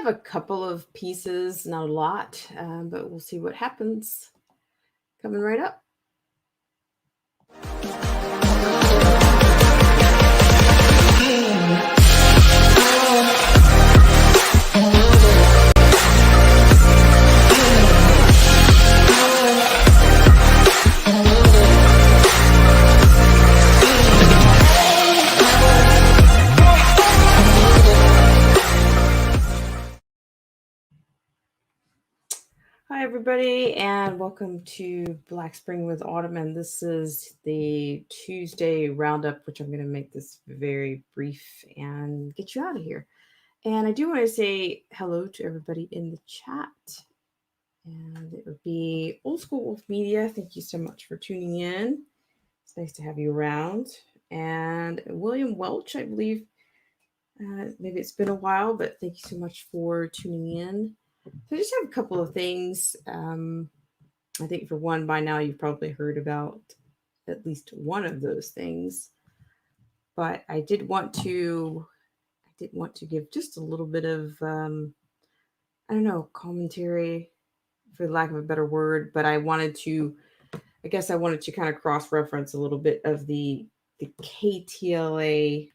have a couple of pieces, not a lot, but we'll see what happens. Coming right up. Hi, everybody, and welcome to Black Spring with Autumn. And this is the Tuesday roundup, which I'm going to make this very brief and get you out of here. And I do want to say hello to everybody in the chat. And it would be Old School Wolf Media. Thank you so much for tuning in. It's nice to have you around. And William Welch, I believe, maybe it's been a while, but thank you so much for tuning in. So I just have a couple of things. I think for one, by now you've probably heard about at least one of those things. But I did want to give just a little bit of I don't know, commentary, for lack of a better word. But I wanted to kind of cross reference a little bit of the KTLA.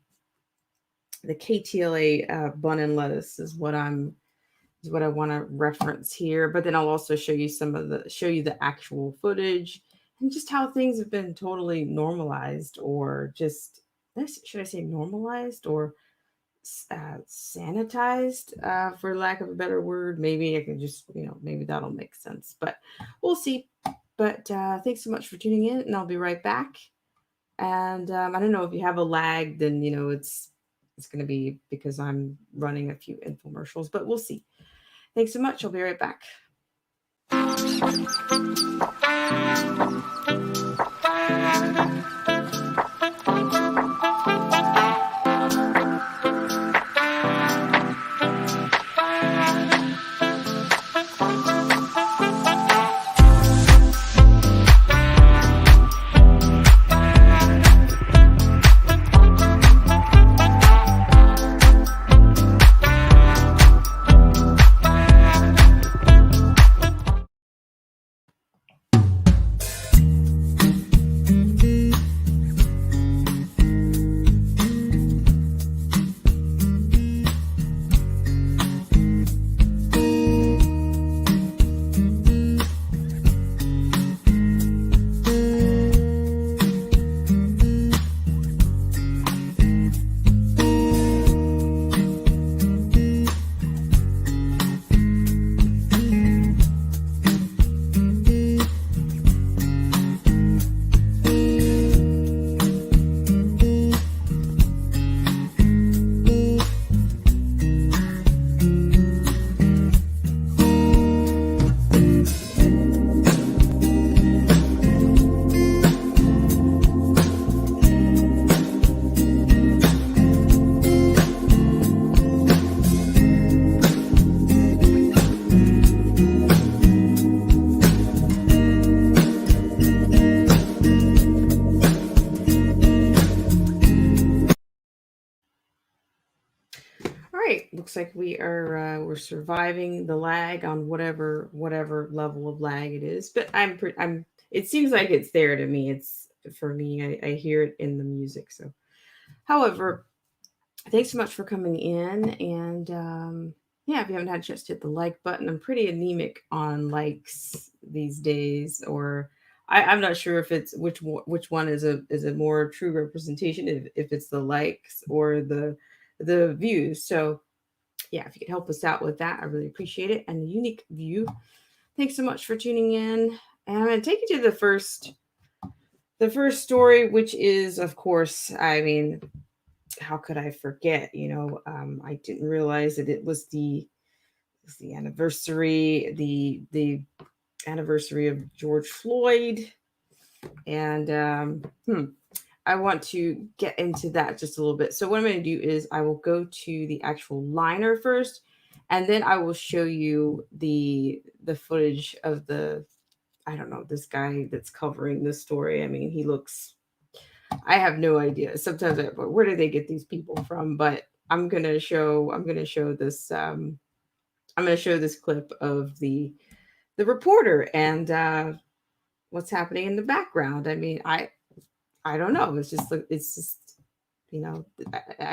The KTLA bun and lettuce is what I want to reference here. But then I'll also show you the actual footage and just how things have been totally normalized, or just, should I say normalized, or sanitized, for lack of a better word. Maybe I can just, maybe that'll make sense, but we'll see. But thanks so much for tuning in, and I'll be right back. And I don't know if you have a lag, then it's going to be because I'm running a few infomercials, but we'll see. Thanks so much. I'll be right back. Looks like we're surviving the lag on whatever level of lag it is, but it seems like it's there to me. It's, for me, I hear it in the music. So, however, thanks so much for coming in. And yeah, if you haven't had a chance to hit the like button, I'm pretty anemic on likes these days, or I'm not sure if it's which one is a more true representation, if it's the likes or the views. So yeah, if you could help us out with that, I really appreciate it. And the unique view, thanks so much for tuning in. And I'm going to take you to the first story, which is, of course, I mean, how could I forget? I didn't realize that it was the anniversary, the anniversary of George Floyd, and I want to get into that just a little bit. So what I'm going to do is I will go to the actual liner first, and then I will show you the footage of I don't know, this guy that's covering this story. I mean, I have no idea. Sometimes where do they get these people from? But I'm going to show this I'm going to show this clip of the reporter and what's happening in the background. I mean, I don't know. It's just I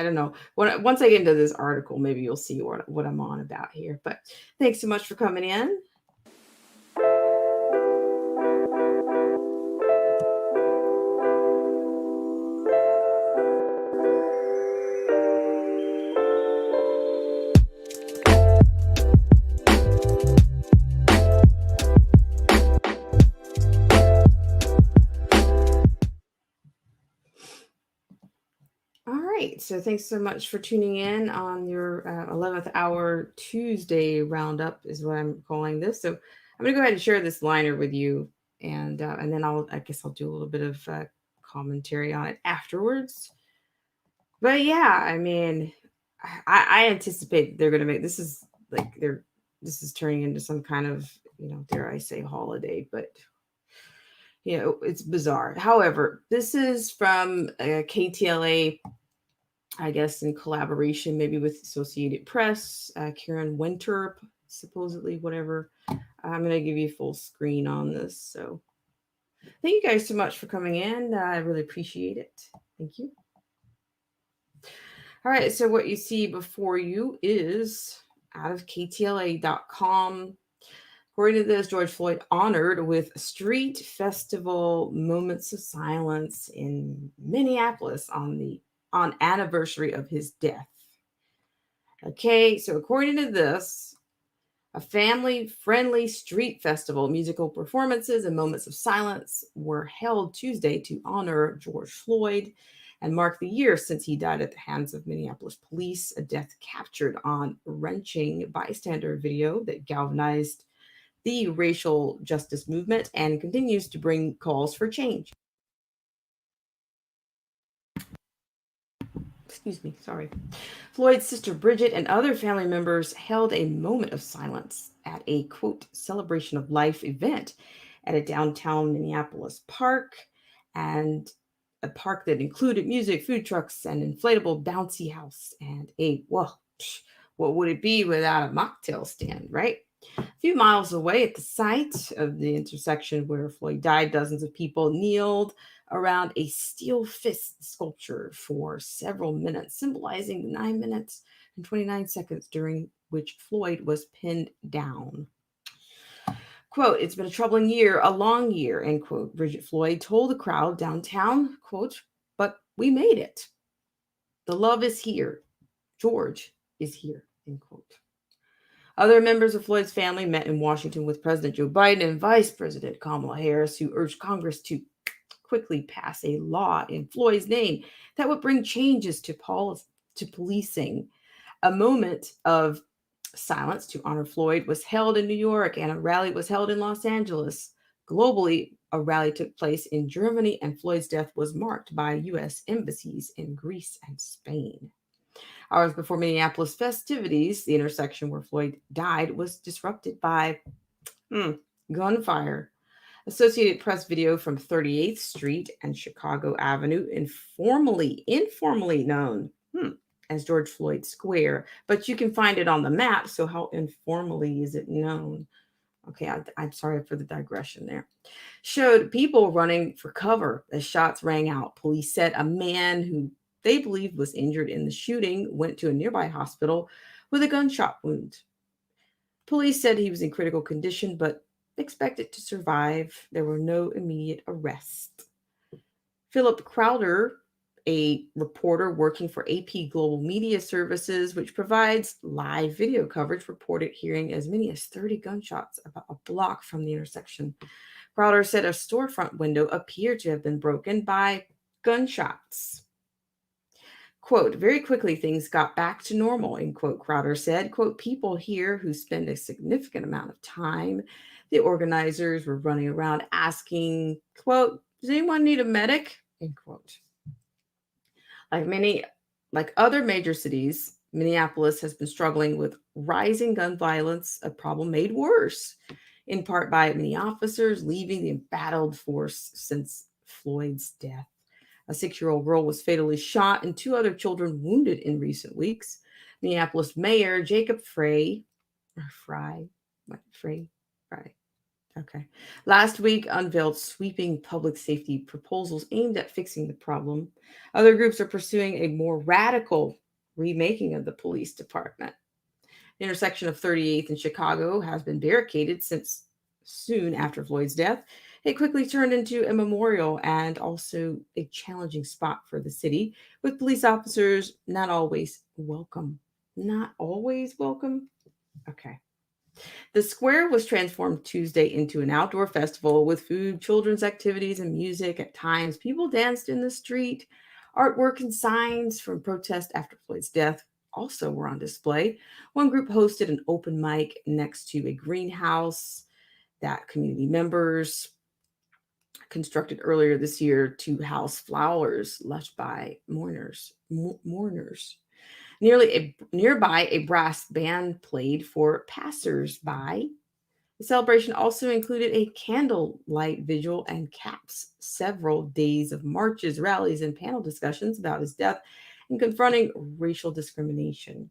don't know. Once I get into this article, maybe you'll see what I'm on about here. But thanks so much for coming in. All right. So thanks so much for tuning in on your 11th hour Tuesday roundup is what I'm calling this. So I'm going to go ahead and share this liner with you, and then I guess I'll do a little bit of commentary on it afterwards. But yeah, I mean, I anticipate they're going to make this is like they're this is turning into some kind of dare I say holiday, but it's bizarre. However, this is from KTLA, I guess, in collaboration maybe with Associated Press, Karen Winter, supposedly, whatever. I'm going to give you full screen on this. So thank you guys so much for coming in. I really appreciate it. Thank you. All right. So what you see before you is out of KTLA.com. According to this, George Floyd honored with street festival moments of silence in Minneapolis on anniversary of his death. Okay, so according to this, a family-friendly street festival, musical performances, and moments of silence were held Tuesday to honor George Floyd and mark the year since he died at the hands of Minneapolis police, a death captured on wrenching bystander video that galvanized the racial justice movement and continues to bring calls for change. Excuse me, sorry. Floyd's sister Bridget and other family members held a moment of silence at a quote celebration of life event at a downtown Minneapolis park, and a park that included music, food trucks, and inflatable bouncy house, and what would it be without a mocktail stand, right? A few miles away at the site of the intersection where Floyd died, dozens of people kneeled around a steel fist sculpture for several minutes, symbolizing the 9 minutes and 29 seconds during which Floyd was pinned down. Quote, "It's been a troubling year, a long year," end quote. Bridget Floyd told the crowd downtown, quote, "But we made it. The love is here. George is here," end quote. Other members of Floyd's family met in Washington with President Joe Biden and Vice President Kamala Harris, who urged Congress to quickly pass a law in Floyd's name that would bring changes to policing. A moment of silence to honor Floyd was held in New York, and a rally was held in Los Angeles. Globally, a rally took place in Germany, and Floyd's death was marked by U.S. embassies in Greece and Spain. Hours before Minneapolis festivities, the intersection where Floyd died was disrupted by gunfire. Associated Press video from 38th Street and Chicago Avenue, informally known as George Floyd Square, but you can find it on the map. So how informally is it known? Okay, I'm sorry for the digression there. Showed people running for cover as shots rang out. Police said a man who they believed was injured in the shooting went to a nearby hospital with a gunshot wound. Police said he was in critical condition, but expected to survive. There were no immediate arrests. Philip Crowder, a reporter working for AP Global Media Services, which provides live video coverage, reported hearing as many as 30 gunshots about a block from the intersection. Crowder said a storefront window appeared to have been broken by gunshots. Quote, "Very quickly things got back to normal," end quote, Crowder said. Quote, "People here who spend a significant amount of time. The organizers were running around asking, quote, does anyone need a medic?" End quote. Like other major cities, Minneapolis has been struggling with rising gun violence, a problem made worse in part by many officers leaving the embattled force since Floyd's death. A 6-year-old girl was fatally shot and 2 other children wounded in recent weeks. Minneapolis Mayor Jacob Frey or Fry. What? Free? Fry. Okay. Last week unveiled sweeping public safety proposals aimed at fixing the problem. Other groups are pursuing a more radical remaking of the police department. The intersection of 38th and Chicago has been barricaded since soon after Floyd's death. It quickly turned into a memorial and also a challenging spot for the city, with police officers not always welcome. Not always welcome? Okay. The square was transformed Tuesday into an outdoor festival with food, children's activities, and music. At times, people danced in the street. Artwork and signs from protest after Floyd's death also were on display. One group hosted an open mic next to a greenhouse that community members constructed earlier this year to house flowers left by mourners. Nearby, a brass band played for passersby. The celebration also included a candlelight vigil and caps several days of marches, rallies, and panel discussions about his death and confronting racial discrimination.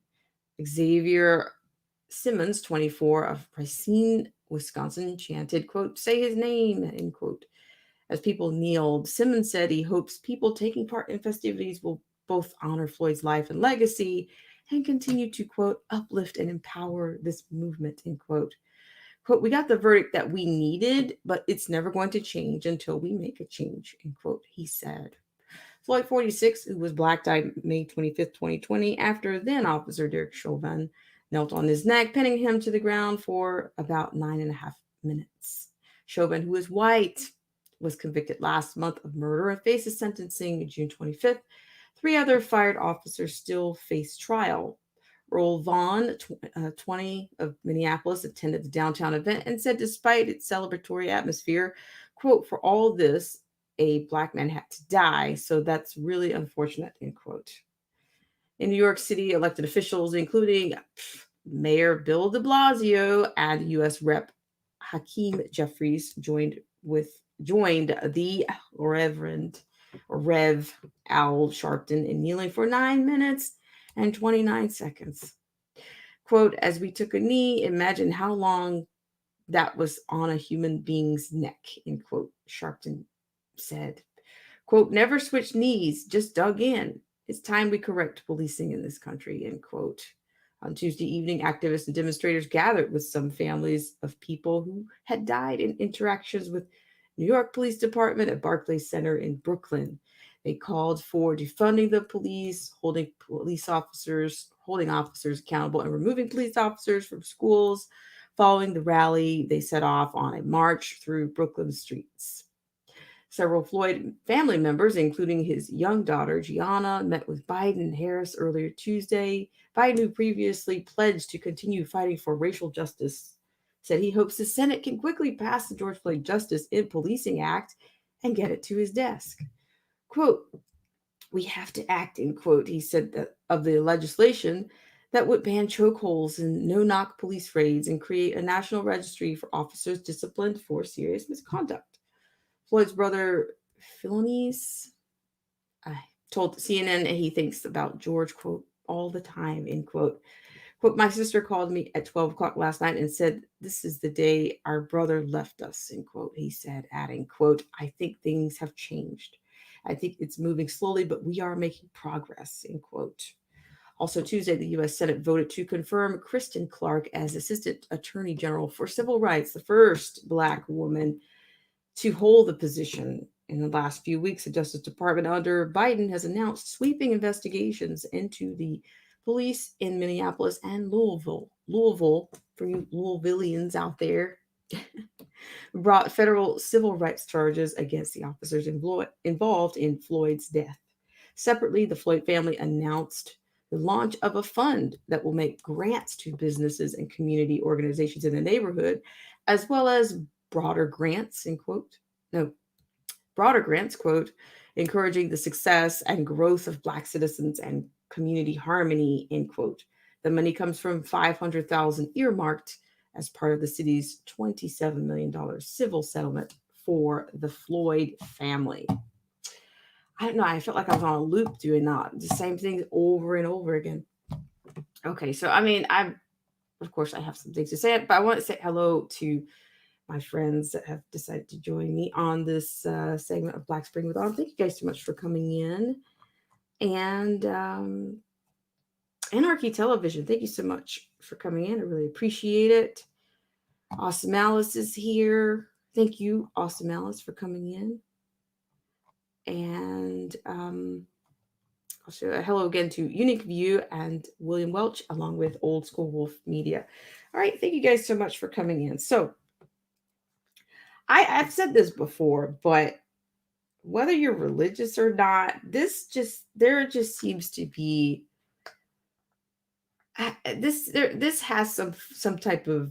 Xavier Simmons, 24, of Racine, Wisconsin, chanted, quote, "Say his name," end quote. As people kneeled, Simmons said he hopes people taking part in festivities will both honor Floyd's life and legacy and continue to, quote, "uplift and empower this movement," end quote. Quote, "We got the verdict that we needed, but it's never going to change until we make a change," end quote, he said. Floyd, 46, who was black, died May 25th, 2020, after then Officer Derek Chauvin knelt on his neck, pinning him to the ground for about 9.5 minutes. Chauvin, who is white, was convicted last month of murder and faces sentencing June 25th. Three other fired officers still face trial. Earl Vaughn, 20, of Minneapolis, attended the downtown event and said despite its celebratory atmosphere, quote, "For all this, a black man had to die, so that's really unfortunate," end quote. In New York City, elected officials, including Mayor Bill de Blasio and U.S. Rep. Hakeem Jeffries, joined the Rev Al Sharpton in kneeling for 9 minutes and 29 seconds. Quote, "As we took a knee, imagine how long that was on a human being's neck," end quote, Sharpton said. Quote, "Never switched knees, just dug in. It's time we correct policing in this country," end quote. On Tuesday evening, activists and demonstrators gathered with some families of people who had died in interactions with New York Police Department at Barclays Center in Brooklyn. They called for defunding the police, holding officers accountable, and removing police officers from schools. Following the rally, they set off on a march through Brooklyn streets. Several Floyd family members, including his young daughter, Gianna, met with Biden and Harris earlier Tuesday. Biden, who previously pledged to continue fighting for racial justice, said he hopes the Senate can quickly pass the George Floyd Justice in Policing Act and get it to his desk. Quote, "We have to act," end quote. He said that of the legislation that would ban chokeholds and no-knock police raids and create a national registry for officers disciplined for serious misconduct. Floyd's brother, Philonis, told CNN he thinks about George, quote, "all the time," end quote. Quote, "My sister called me at 12 o'clock last night and said, this is the day our brother left us," end quote, he said, adding, quote, "I think things have changed. I think it's moving slowly, but we are making progress," end quote. Also Tuesday, the U.S. Senate voted to confirm Kristen Clark as Assistant Attorney General for Civil Rights, the first Black woman to hold the position. In the last few weeks, the Justice Department under Biden has announced sweeping investigations into the police in Minneapolis and Louisville. Louisville, for you Louisvillians out there, brought federal civil rights charges against the officers involved in Floyd's death. Separately, the Floyd family announced the launch of a fund that will make grants to businesses and community organizations in the neighborhood, as well as broader grants, end quote. No, broader grants, quote, encouraging the success and growth of Black citizens and community harmony, end quote. The money comes from $500,000 earmarked as part of the city's $27 million civil settlement for the Floyd family. I don't know. I felt like I was on a loop doing that. The same things over and over again. Okay, so I mean, of course, I have some things to say, but I want to say hello to my friends that have decided to join me on this segment of Black Spring with Autumn. Thank you guys so much for coming in. And Anarchy Television, thank you so much for coming in. I really appreciate it. Awesome Alice is here. Thank you, Awesome Alice, for coming in. And also a hello again to Unique View and William Welch, along with Old School Wolf Media. All right, thank you guys so much for coming in. So I've said this before, but whether you're religious or not, there just seems to be this has some type of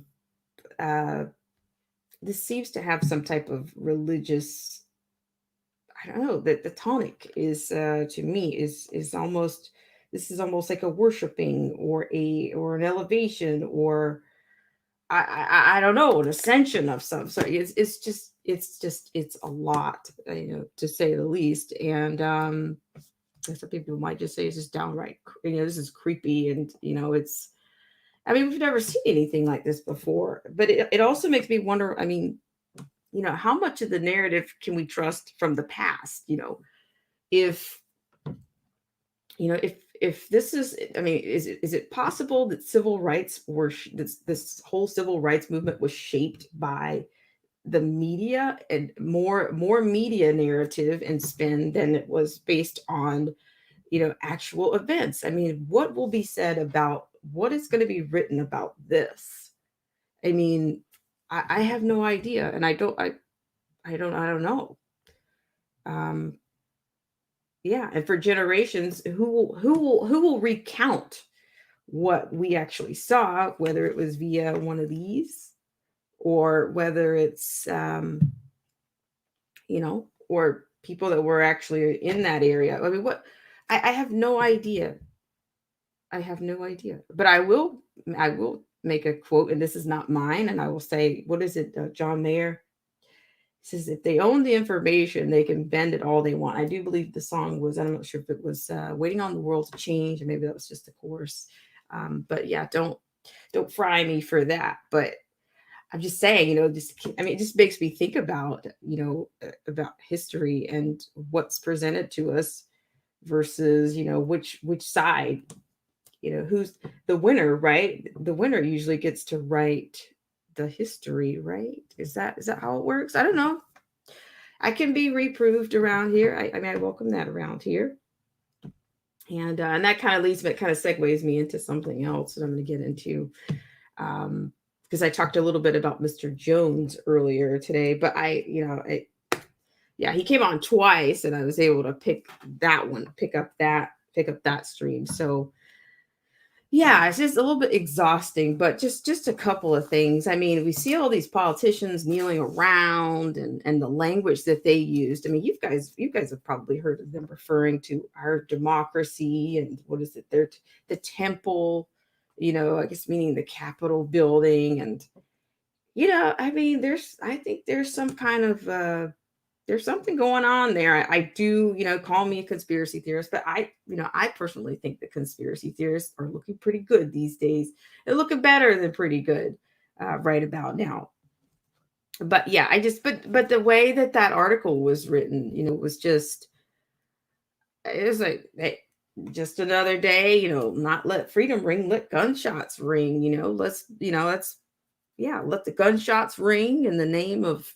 uh this seems to have some type of religious, I don't know, that the tonic is to me is almost, this is almost like a worshiping or an elevation or I don't know, an ascension of some sort. It's a lot, to say the least. And some people might just say it's just downright, this is creepy, and it's. I mean, we've never seen anything like this before, but it also makes me wonder. I mean, how much of the narrative can we trust from the past? If if this is, I mean, is it possible that civil rights were this whole civil rights movement was shaped by the media and more media narrative and spin than it was based on actual events? I mean, what will be said about what is going to be written about this? I mean, I have no idea, and I don't know. Um, yeah, and for generations, who will recount what we actually saw, whether it was via one of these or whether it's or people that were actually in that area. I mean, I have no idea. I have no idea, but I will make a quote, and this is not mine, and I will say, what is it? John Mayer says, if they own the information, they can bend it all they want. I do believe the song was, I'm not sure if it was Waiting on the World to Change, or maybe that was just the chorus. But yeah, don't fry me for that. But I'm just saying, I mean, it just makes me think about, about history and what's presented to us versus, which side, who's the winner, right? The winner usually gets to write the history, right? Is that how it works? I don't know. I can be reproved around here. I mean, I welcome that around here. And that kind of leads me, it kind of segues me into something else that I'm going to get into. Because I talked a little bit about Mr. Jones earlier today, but yeah, he came on twice, and I was able to pick up that stream. So yeah, it's just a little bit exhausting, but just a couple of things. I mean, we see all these politicians kneeling around, and the language that they used. I mean, you guys have probably heard of them referring to our democracy, and what is it? The temple, I guess meaning the Capitol building. And I mean, I think there's some kind of there's something going on there. I do, call me a conspiracy theorist, but I personally think the conspiracy theorists are looking pretty good these days. They're looking better than pretty good right about now. But yeah, but the way that article was written, was just, it was like, hey, just another day, not let freedom ring, let gunshots ring, let's, yeah, let the gunshots ring in the name of,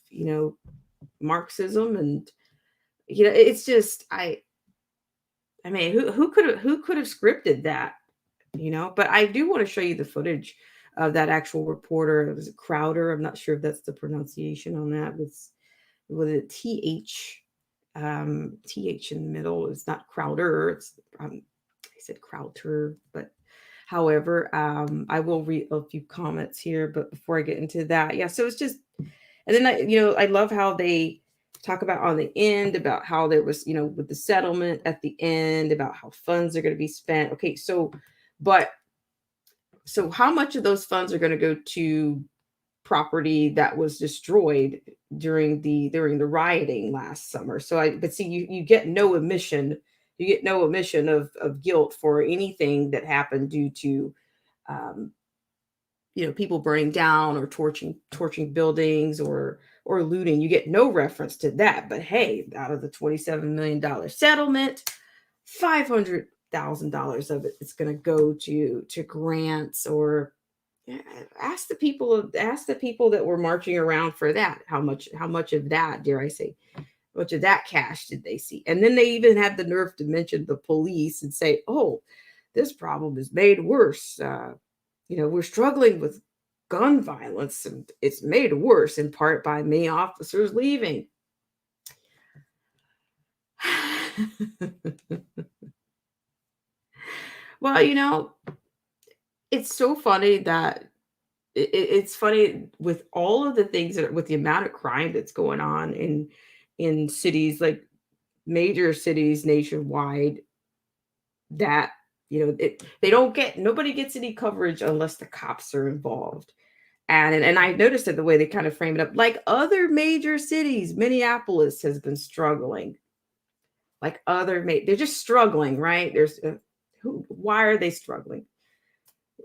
Marxism. And it's just, I mean, who could have scripted that, but I do want to show you the footage of that actual reporter. It was Crowder. I'm not sure if that's the pronunciation on that. It's with a th in the middle. It's not Crowder. It's I said Crowder, but however, I will read a few comments here. But before I get into that, yeah, so it's just, and then I love how they talk about on the end about how there was, with the settlement at the end, about how funds are going to be spent. Okay, but so how much of those funds are going to go to property that was destroyed during the rioting last summer? But see, you get no admission, of guilt for anything that happened due to um, people burning down or torching buildings or looting. You get no reference to that. But hey, out of the $27 million settlement, $500,000 of it is going to go to grants, or ask the people that were marching around for that, how much of that, dare I say, much of that cash did they see? And then they even had the nerve to mention the police and say, oh, this problem is made worse. We're struggling with gun violence, and it's made worse in part by many officers leaving. Well, it's so funny that it's funny with all of the things with the amount of crime that's going on in cities, like major cities nationwide, that they don't get nobody gets any coverage unless the cops are involved. And I noticed that the way they kind of frame it up, like other major cities, Minneapolis has been struggling. Like they're just struggling, right? Why are they struggling?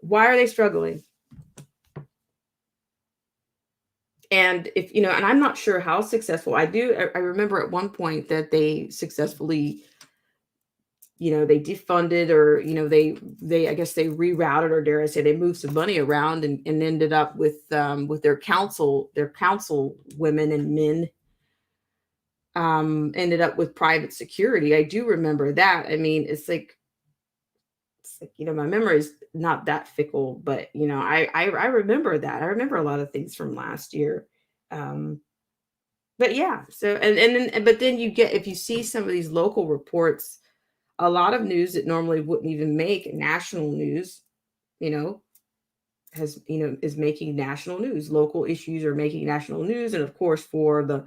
Why are they struggling? And and I'm not sure how successful. I remember at one point that they successfully, they defunded, or they I guess they rerouted, or dare I say they moved some money around, and ended up with their council women and men, ended up with private security. I do remember that. I mean, it's like my memory is not that fickle, but I remember that. I remember a lot of things from last year. But yeah, so but then if you see some of these local reports, a lot of news that normally wouldn't even make national news, you know, is making national news. Local issues are making national news. And of course, for the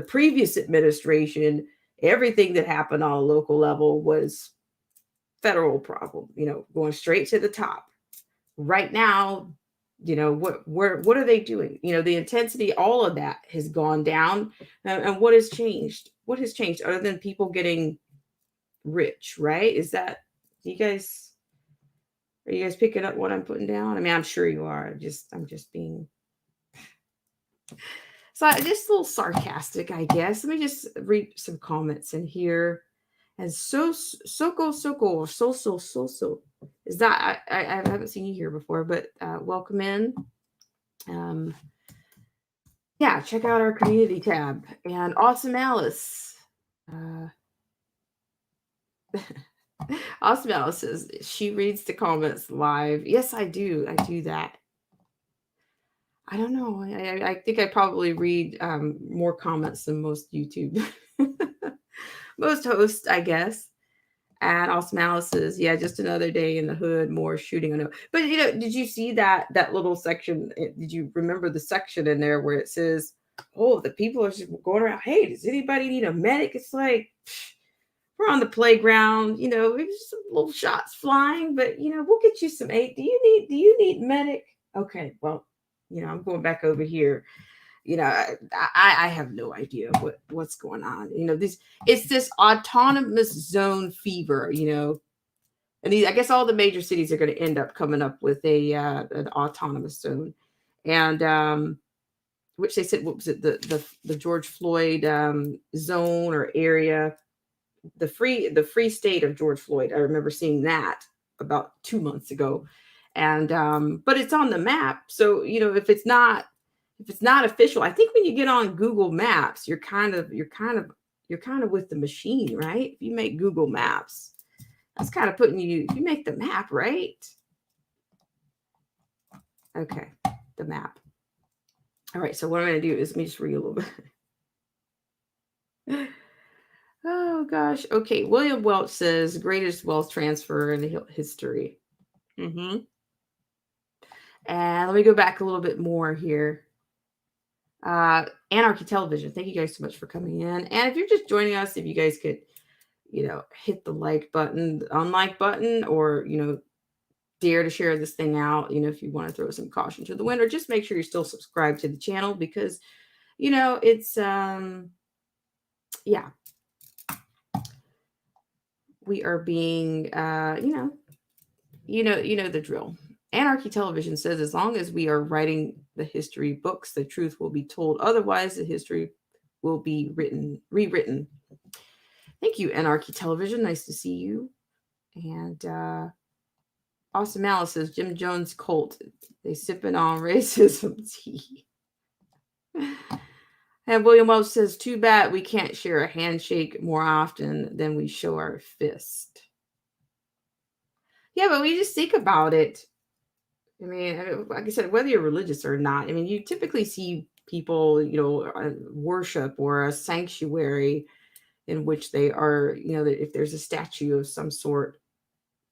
previous administration, everything that happened on a local level was federal problem, going straight to the top. Right now, what are they doing? The intensity, all of that has gone down. And what has changed? What has changed other than people getting rich, right? You guys are you guys picking up what I'm putting down? I mean, I'm sure you are. I'm just being just a little sarcastic, I guess. Let me just read some comments in here. And Soko or so is that I haven't seen you here before, but welcome in. Um, yeah, check out our community tab. And Awesome Alice. Uh, Awesome Alice says she reads the comments live. Yes, I do. I do that. I don't know. I think I probably read more comments than most YouTube, most hosts, I guess. And Awesome Alice says, yeah, just another day in the hood, more shooting. I know. But did you see that little section? Did you remember the section in there where it says, "Oh, the people are just going around. Hey, does anybody need a medic?" It's like, we're on the playground, maybe just some little shots flying, but we'll get you some aid. Do you need medic? Okay, well, I'm going back over here. I have no idea what's going on. It's this autonomous zone fever, and I guess all the major cities are going to end up coming up with an autonomous zone. And which they said, what was it, the George Floyd zone or area, the free state of George Floyd. I remember seeing that about 2 months ago. And but it's on the map. So, if it's not official, I think when you get on Google Maps, you're kind of with the machine, right? If you make Google Maps, that's kind of putting you make the map, right? Okay, the map. All right, so what I'm going to do is let me just read a little bit. Oh gosh. Okay, William Welch says greatest wealth transfer in the history. And let me go back a little bit more here. Anarchy Television, thank you guys so much for coming in. And if you're just joining us, if you guys could, hit the like button, the unlike button, or dare to share this thing out. If you want to throw some caution to the wind, or just make sure you're still subscribed to the channel, because it's yeah, we are being you know the drill. Anarchy Television says, as long as we are writing the history books, the truth will be told. Otherwise, the history will be rewritten. Thank you, Anarchy Television. Nice to see you. And Austin Malice says, Jim Jones cult. They sipping on racism tea. And William Welch says, too bad we can't share a handshake more often than we show our fist. Yeah, but we just think about it. I mean, like I said, whether you're religious or not, I mean, you typically see people, worship or a sanctuary in which they are, if there's a statue of some sort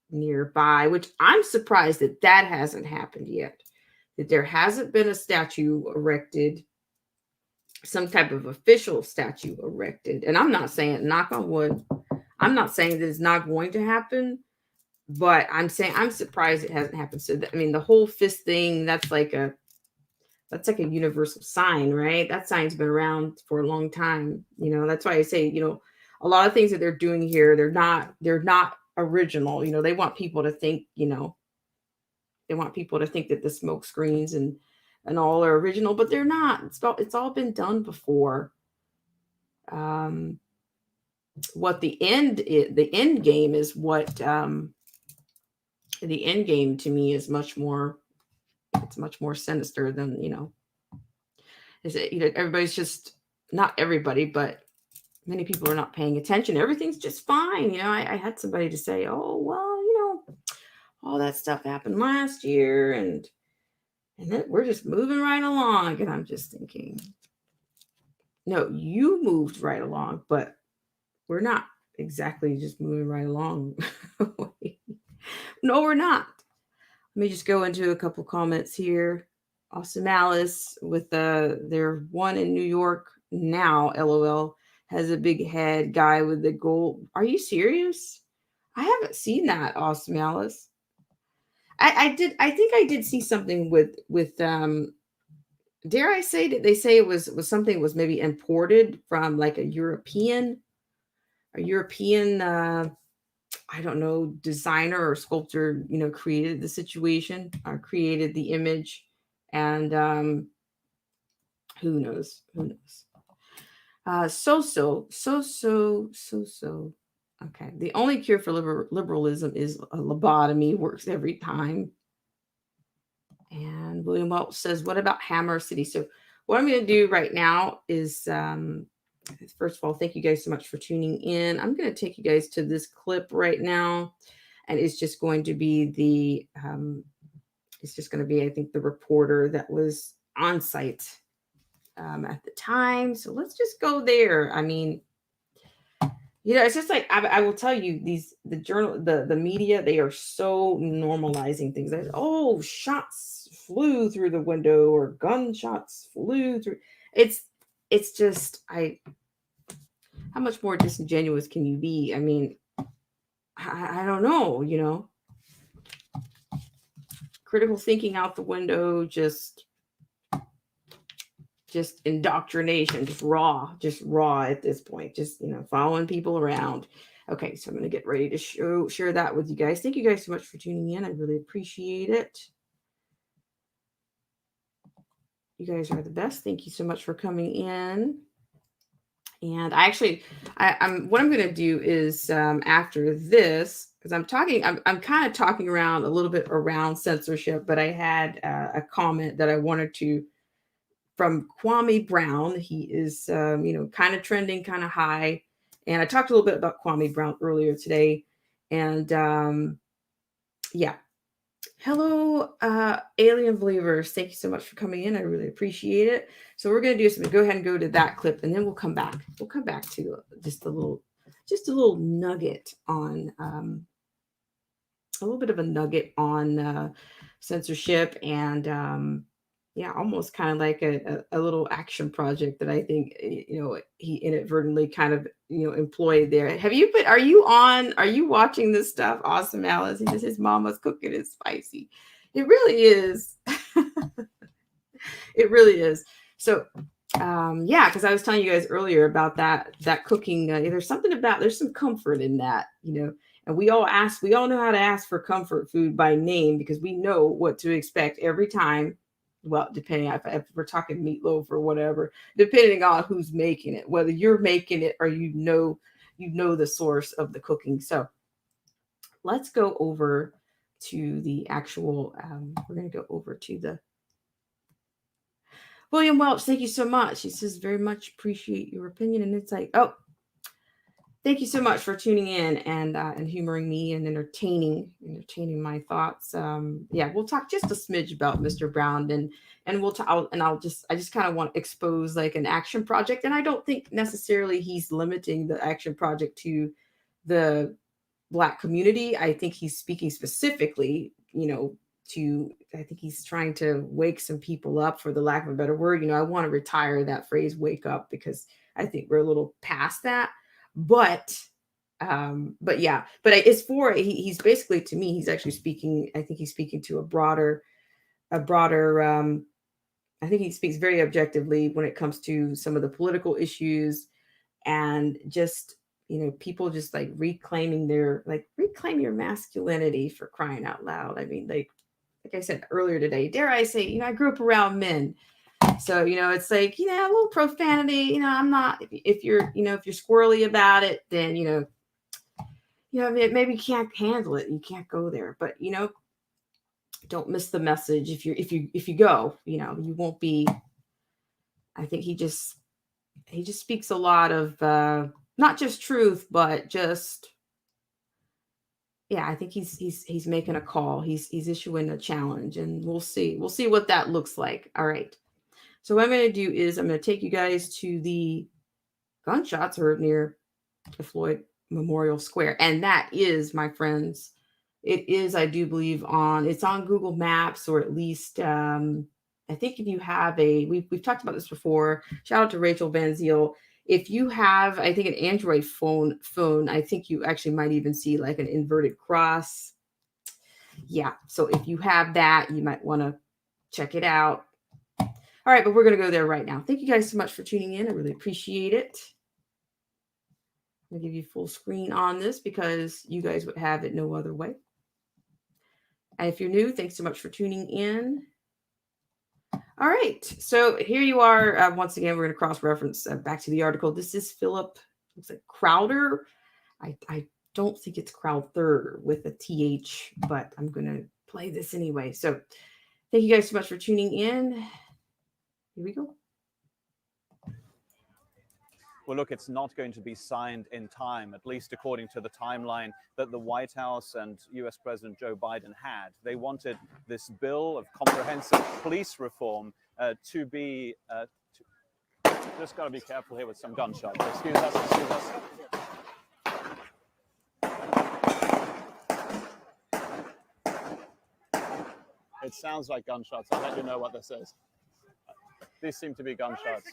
nearby, which I'm surprised that hasn't happened yet, that there hasn't been a statue erected, some type of official statue erected. And I'm not saying, knock on wood, I'm not saying that it's not going to happen, but I'm saying I'm surprised it hasn't happened. So, I mean, the whole fist thing, that's like a universal sign, right? That sign's been around for a long time. That's why I say, a lot of things that they're doing here, they're not original. They want people to think, that the smoke screens and all are original, but they're not. It's all been done before. What the end game is, what the end game to me is much more sinister than, is it, everybody's just, not everybody, but many people are not paying attention. Everything's just fine. I had somebody to say, oh, well, all that stuff happened last year and then we're just moving right along. And I'm just thinking, no, you moved right along, but we're not exactly just moving right along. No, we're not. Let me just go into a couple comments here. Austin Alice with their one in New York now, LOL, has a big head guy with the gold. Are you serious? I haven't seen that, Austin Alice. I think I did see something with dare I say, that they say it was something was maybe imported from like a European I don't know, designer or sculptor, created the situation or created the image. And who knows? So. Okay. The only cure for liberalism is a lobotomy. Works every time. And William Welch says, what about Hammer City? So what I'm going to do right now is, first of all, thank you guys so much for tuning in. I'm going to take you guys to this clip right now. And it's just going to be I think, the reporter that was on site at the time. So let's just go there. I mean, it's just like, I will tell you, the media, they are so normalizing things. Oh, shots flew through the window or gunshots flew through. It's just, how much more disingenuous can you be? I mean, I don't know, critical thinking out the window, just indoctrination, just raw at this point, just, following people around. Okay, so I'm going to get ready to share that with you guys. Thank you guys so much for tuning in. I really appreciate it. You guys are the best. Thank you so much for coming in. And I'm what I'm going to do is, after this, because I'm kind of talking around a little bit around censorship, but I had a comment that I wanted to, from Kwame Brown. He is, kind of trending, kind of high. And I talked a little bit about Kwame Brown earlier today. And yeah. Hello, alien believers. Thank you so much for coming in. I really appreciate it. So we're going to do something. Go ahead and go to that clip, and then we'll come back. We'll come back to just a little nugget on, a little bit of a nugget on censorship and, yeah, almost kind of like a little action project that I think, he inadvertently kind of, employed there. Are you watching this stuff? Awesome, Alice. He says his mama's cooking is spicy. It really is. It really is. So, yeah, because I was telling you guys earlier about that cooking. There's some comfort in that, And we all know how to ask for comfort food by name because we know what to expect every time. Well, depending if we're talking meatloaf or whatever, depending on who's making it, whether you're making it or you know the source of the cooking. So let's go over to the actual. We're going to go over to the William Welch. Thank you so much. He says very much appreciate your opinion and insight. Oh, thank you so much for tuning in and humoring me and entertaining my thoughts. Yeah, we'll talk just a smidge about Mr. Brown and we'll talk and I just kind of want to expose like an action project, and I don't think necessarily he's limiting the action project to the Black community. I think he's speaking specifically, I think he's trying to wake some people up, for the lack of a better word. I want to retire that phrase wake up because I think we're a little past that. But yeah, but it's he's basically, to me, he's actually speaking. I think he's speaking to a broader I think he speaks very objectively when it comes to some of the political issues, and just people just like reclaim your masculinity, for crying out loud. I mean, like I said earlier today, dare I say, I grew up around men. So, it's like, a little profanity, I'm not, if you're squirrely about it, then, maybe you can't handle it. You can't go there, but, don't miss the message. If you go, you won't be, I think he just speaks a lot of, not just truth, but just, yeah, I think he's making a call. He's issuing a challenge, and we'll see what that looks like. All right. So what I'm going to do is I'm going to take you guys to the gunshots heard near the Floyd Memorial Square. And that is, my friends, it is, I do believe, it's on Google Maps, or at least I think if you have we've talked about this before. Shout out to Rachel Van Ziel. If you have, I think, an Android phone, I think you actually might even see like an inverted cross. Yeah. So if you have that, you might want to check it out. All right, but we're going to go there right now. Thank you guys so much for tuning in. I really appreciate it. I'm going to give you full screen on this because you guys would have it no other way. And if you're new, thanks so much for tuning in. All right, so here you are. Once again, we're going to cross-reference back to the article. This is Philip, looks like Crowder. I don't think it's Crowther with a TH, but I'm going to play this anyway. So thank you guys so much for tuning in. Here we go. Well, look, it's not going to be signed in time, at least according to the timeline that the White House and US President Joe Biden had. They wanted this bill of comprehensive police reform to be... just got to be careful here with some gunshots. Excuse us. It sounds like gunshots. I'll let you know what this is. These seem to be gunshots.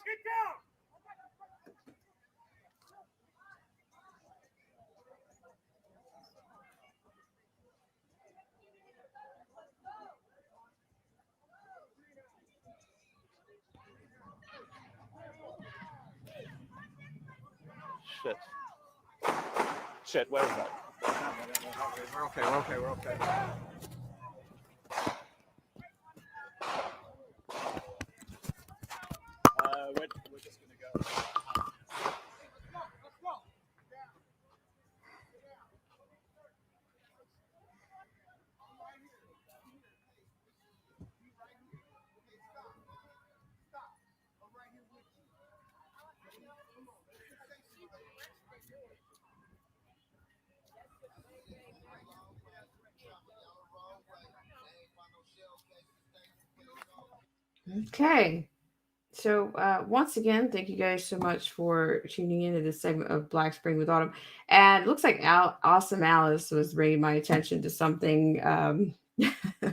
Shit, where is that? We're okay. We're just going to go. Okay. So once again, thank you guys so much for tuning into this segment of Black Spring with Autumn. And it looks like Awesome Alice was bringing my attention to something.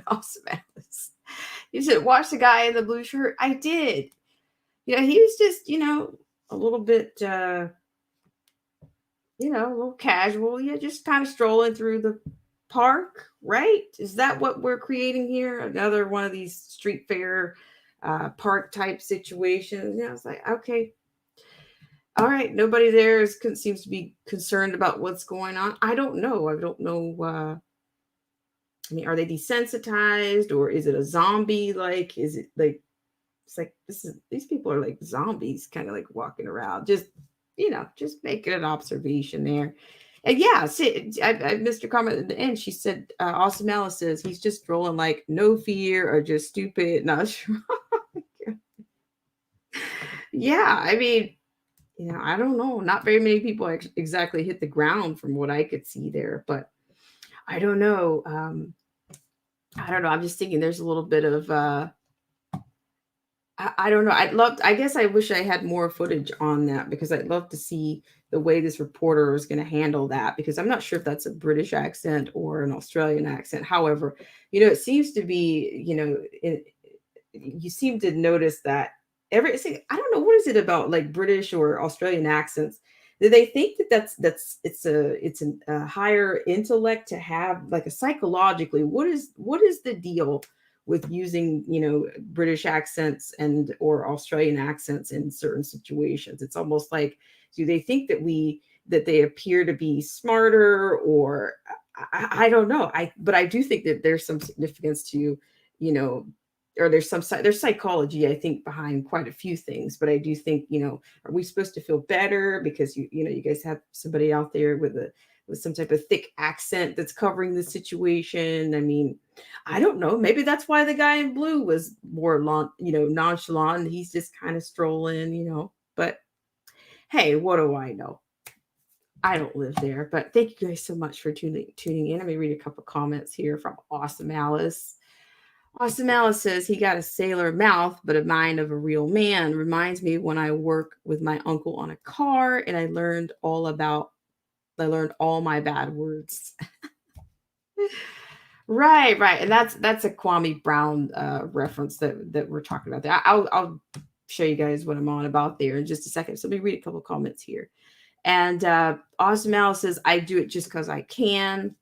Awesome Alice. You said, watch the guy in the blue shirt. I did. Yeah, he was just, a little bit, a little casual. Yeah, just kind of strolling through the park, right? Is that what we're creating here? Another one of these street fair park type situations. I was like, okay. All right, nobody there seems to be concerned about what's going on. I don't know. I don't know. I mean, are they desensitized, or is it a zombie? Like, is it like it's like these people are like zombies, kind of like walking around, just just making an observation there. And yeah, see, I missed your comment at the end. She said, Awesome Alice says he's just rolling like no fear or just stupid, not sure. Yeah, I mean, I don't know. Not very many people exactly hit the ground from what I could see there, but I don't know. I don't know. I'm just thinking there's a little bit of I don't know. I guess I wish I had more footage on that, because I'd love to see the way this reporter is going to handle that, because I'm not sure if that's a British accent or an Australian accent. However, it seems to be, you seem to notice that I don't know, what is it about like British or Australian accents? Do they think that it's a higher intellect to have, like, a psychologically, what is the deal with using British accents and or Australian accents in certain situations? It's almost like, do they think that they appear to be smarter, or I don't know. But I do think that there's some significance to, you know or there's psychology, I think, behind quite a few things. But I do think, are we supposed to feel better because you guys have somebody out there with some type of thick accent that's covering the situation? I mean, I don't know. Maybe that's why the guy in blue was more nonchalant. He's just kind of strolling. But hey, what do I know? I don't live there. But thank you guys so much for tuning in. Let me read a couple comments here from Awesome Alice. Awesome Alice says he got a sailor mouth, but a mind of a real man. Reminds me when I work with my uncle on a car, and I learned all my bad words. Right. And that's a Kwame Brown reference that we're talking about there. I'll show you guys what I'm on about there in just a second. So let me read a couple of comments here. And Awesome Alice says, I do it just because I can.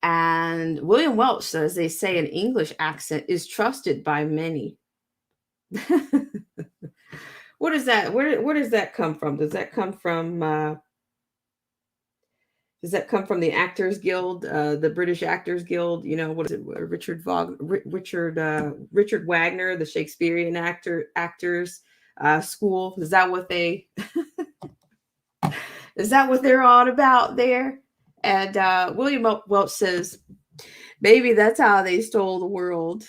And William Welch says, they say an English accent is trusted by many. What is that? Where does that come from? Does that come from the Actors Guild, the British Actors Guild? What is it? Richard Wagner, the Shakespearean actors school. Is that what they're on about there? And William Welch says, maybe that's how they stole the world.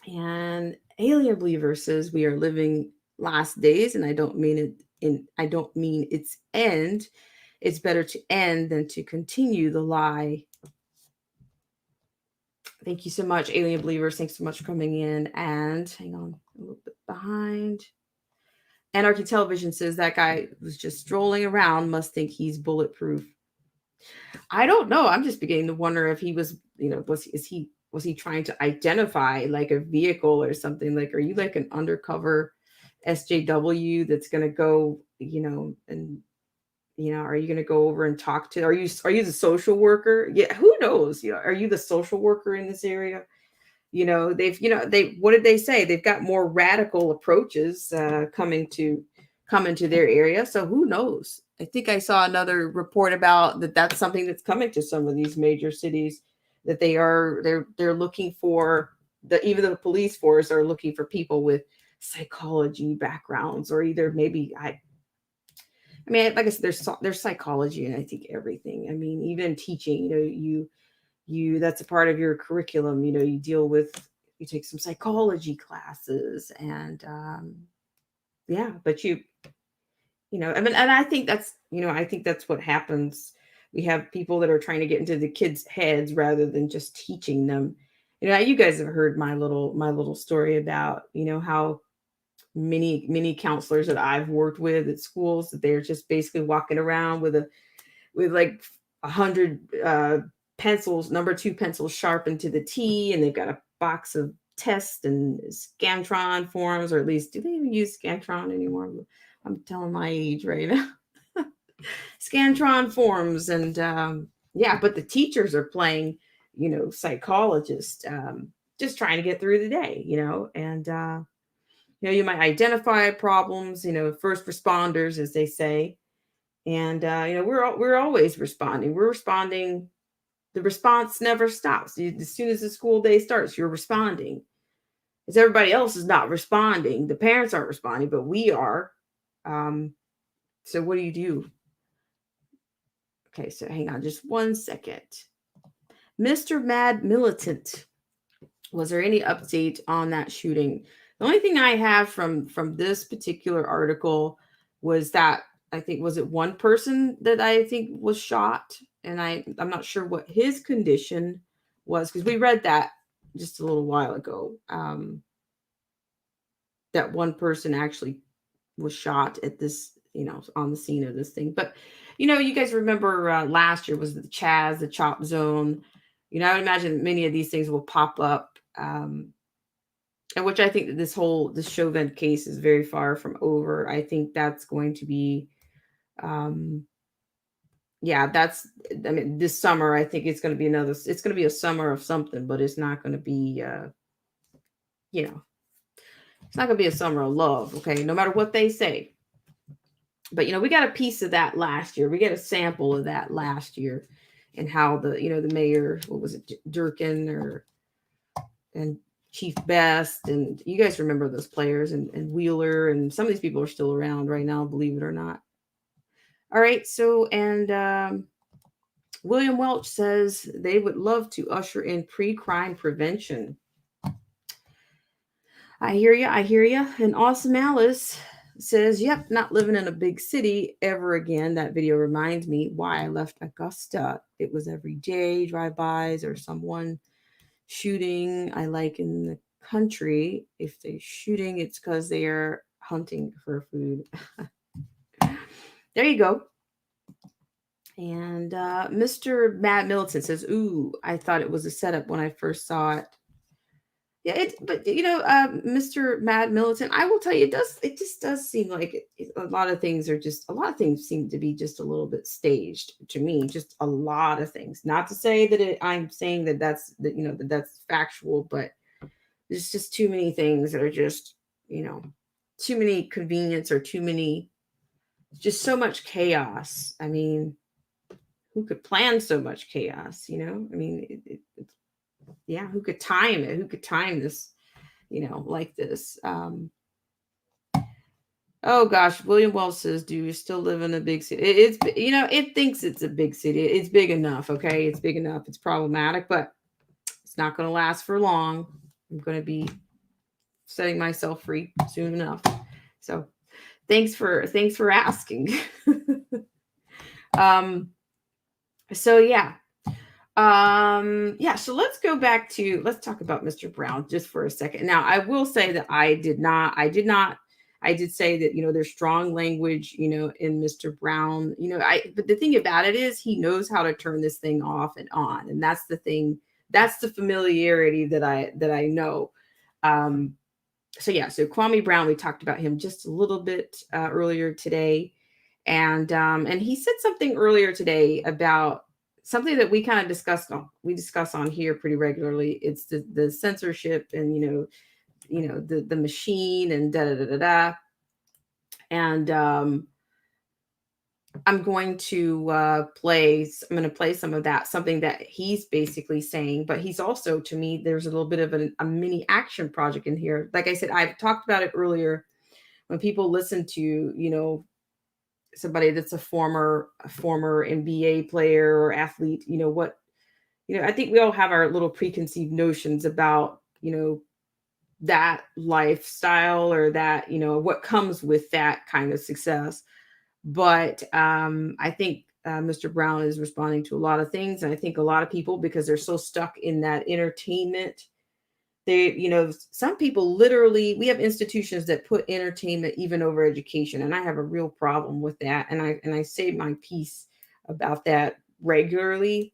And Alien Believer says, we are living last days, and I don't mean its end. It's better to end than to continue the lie. Thank you so much, Alien Believers. Thanks so much for coming in. And hang on, a little bit behind. Anarchy Television says that guy was just strolling around, must think he's bulletproof. I don't know. I'm just beginning to wonder if he was, was he trying to identify like a vehicle or something? Like, are you like an undercover SJW that's going to go, and are you going to go over and talk to? Are you the social worker? Yeah, who knows? Are you the social worker in this area? What did they say? They've got more radical approaches coming to their area. So who knows? I think I saw another report about that's something that's coming to some of these major cities, that they're looking for, even the police force are looking for people with psychology backgrounds, or either maybe I mean, like I said, there's psychology in, I think, everything. I mean, even teaching, you that's a part of your curriculum. You take some psychology classes, and yeah, but I mean, and I think that's what happens. We have people that are trying to get into the kids' heads rather than just teaching them. You guys have heard my little story about, how many counselors that I've worked with at schools, that they're just basically walking around with like 100 pencils, number 2 pencils sharpened to the T, and they've got a box of tests and Scantron forms, or at least, do they even use Scantron anymore? I'm telling my age right now. Scantron forms, and yeah, but the teachers are playing, psychologist, just trying to get through the day, and You might identify problems, first responders, as they say. And, we're always responding. We're responding. The response never stops. As soon as the school day starts, you're responding. As everybody else is not responding. The parents aren't responding, but we are. So what do you do? Okay, so hang on just 1 second. Mr. Mad Militant, was there any update on that shooting? The only thing I have from this particular article was that I think, was it one person that I think was shot, and I'm not sure what his condition was, because we read that just a little while ago. That one person actually was shot at this, on the scene of this thing. But you guys remember last year was the Chaz, the Chop Zone. I would imagine many of these things will pop up. And which I think that this Chauvin case is very far from over. I think that's going to be, this summer, I think it's going to be it's going to be a summer of something, but it's not going to be, it's not going to be a summer of love. Okay. No matter what they say. But, we got a piece of that last year. We got a sample of that last year, and how the mayor, what was it, Durkin and Chief Best, and you guys remember those players, and Wheeler, and some of these people are still around right now, believe it or not. All right. So, and William Welch says they would love to usher in pre-crime prevention. I hear you. And Awesome Alice says, yep, not living in a big city ever again. That video reminds me why I left Augusta. It was every day drive-bys or someone shooting. I like in the country, if they're shooting, it's because they are hunting for food. There you go. And Mr. Mad Militant says, ooh, I thought it was a setup when I first saw it. Yeah, but Mr. Mad Militant, I will tell you, it just does seem like a lot of things seem to be just a little bit staged to me. Just a lot of things. Not to say that I'm saying that's factual, but there's just too many things that are just, too many convenience, or just so much chaos. I mean, who could plan so much chaos? I mean, who could time it? Who could time this? Like this. Oh gosh, William Wells says, do you still live in a big city? It thinks it's a big city. It's big enough, okay? It's big enough. It's problematic, but it's not going to last for long. I'm going to be setting myself free soon enough. So thanks for asking. So yeah. So let's talk about Mr. Brown just for a second. Now, I will say that I did say that, there's strong language, in Mr. Brown, but the thing about it is he knows how to turn this thing off and on. And that's the thing. That's the familiarity that I know. So Kwame Brown, we talked about him just a little bit earlier today. And he said something earlier today about something that we kind of discuss on here pretty regularly. It's the censorship and, the machine and da. And I'm going to play some of that, something that he's basically saying, but he's also, to me, there's a little bit of a mini action project in here. Like I said, I've talked about it earlier. When people listen to, somebody that's a former NBA player or athlete, I think we all have our little preconceived notions about, that lifestyle, or that, what comes with that kind of success. But I think Mr. Brown is responding to a lot of things. And I think a lot of people, because they're so stuck in that entertainment, some people literally, we have institutions that put entertainment even over education. And I have a real problem with that. And I say my piece about that regularly,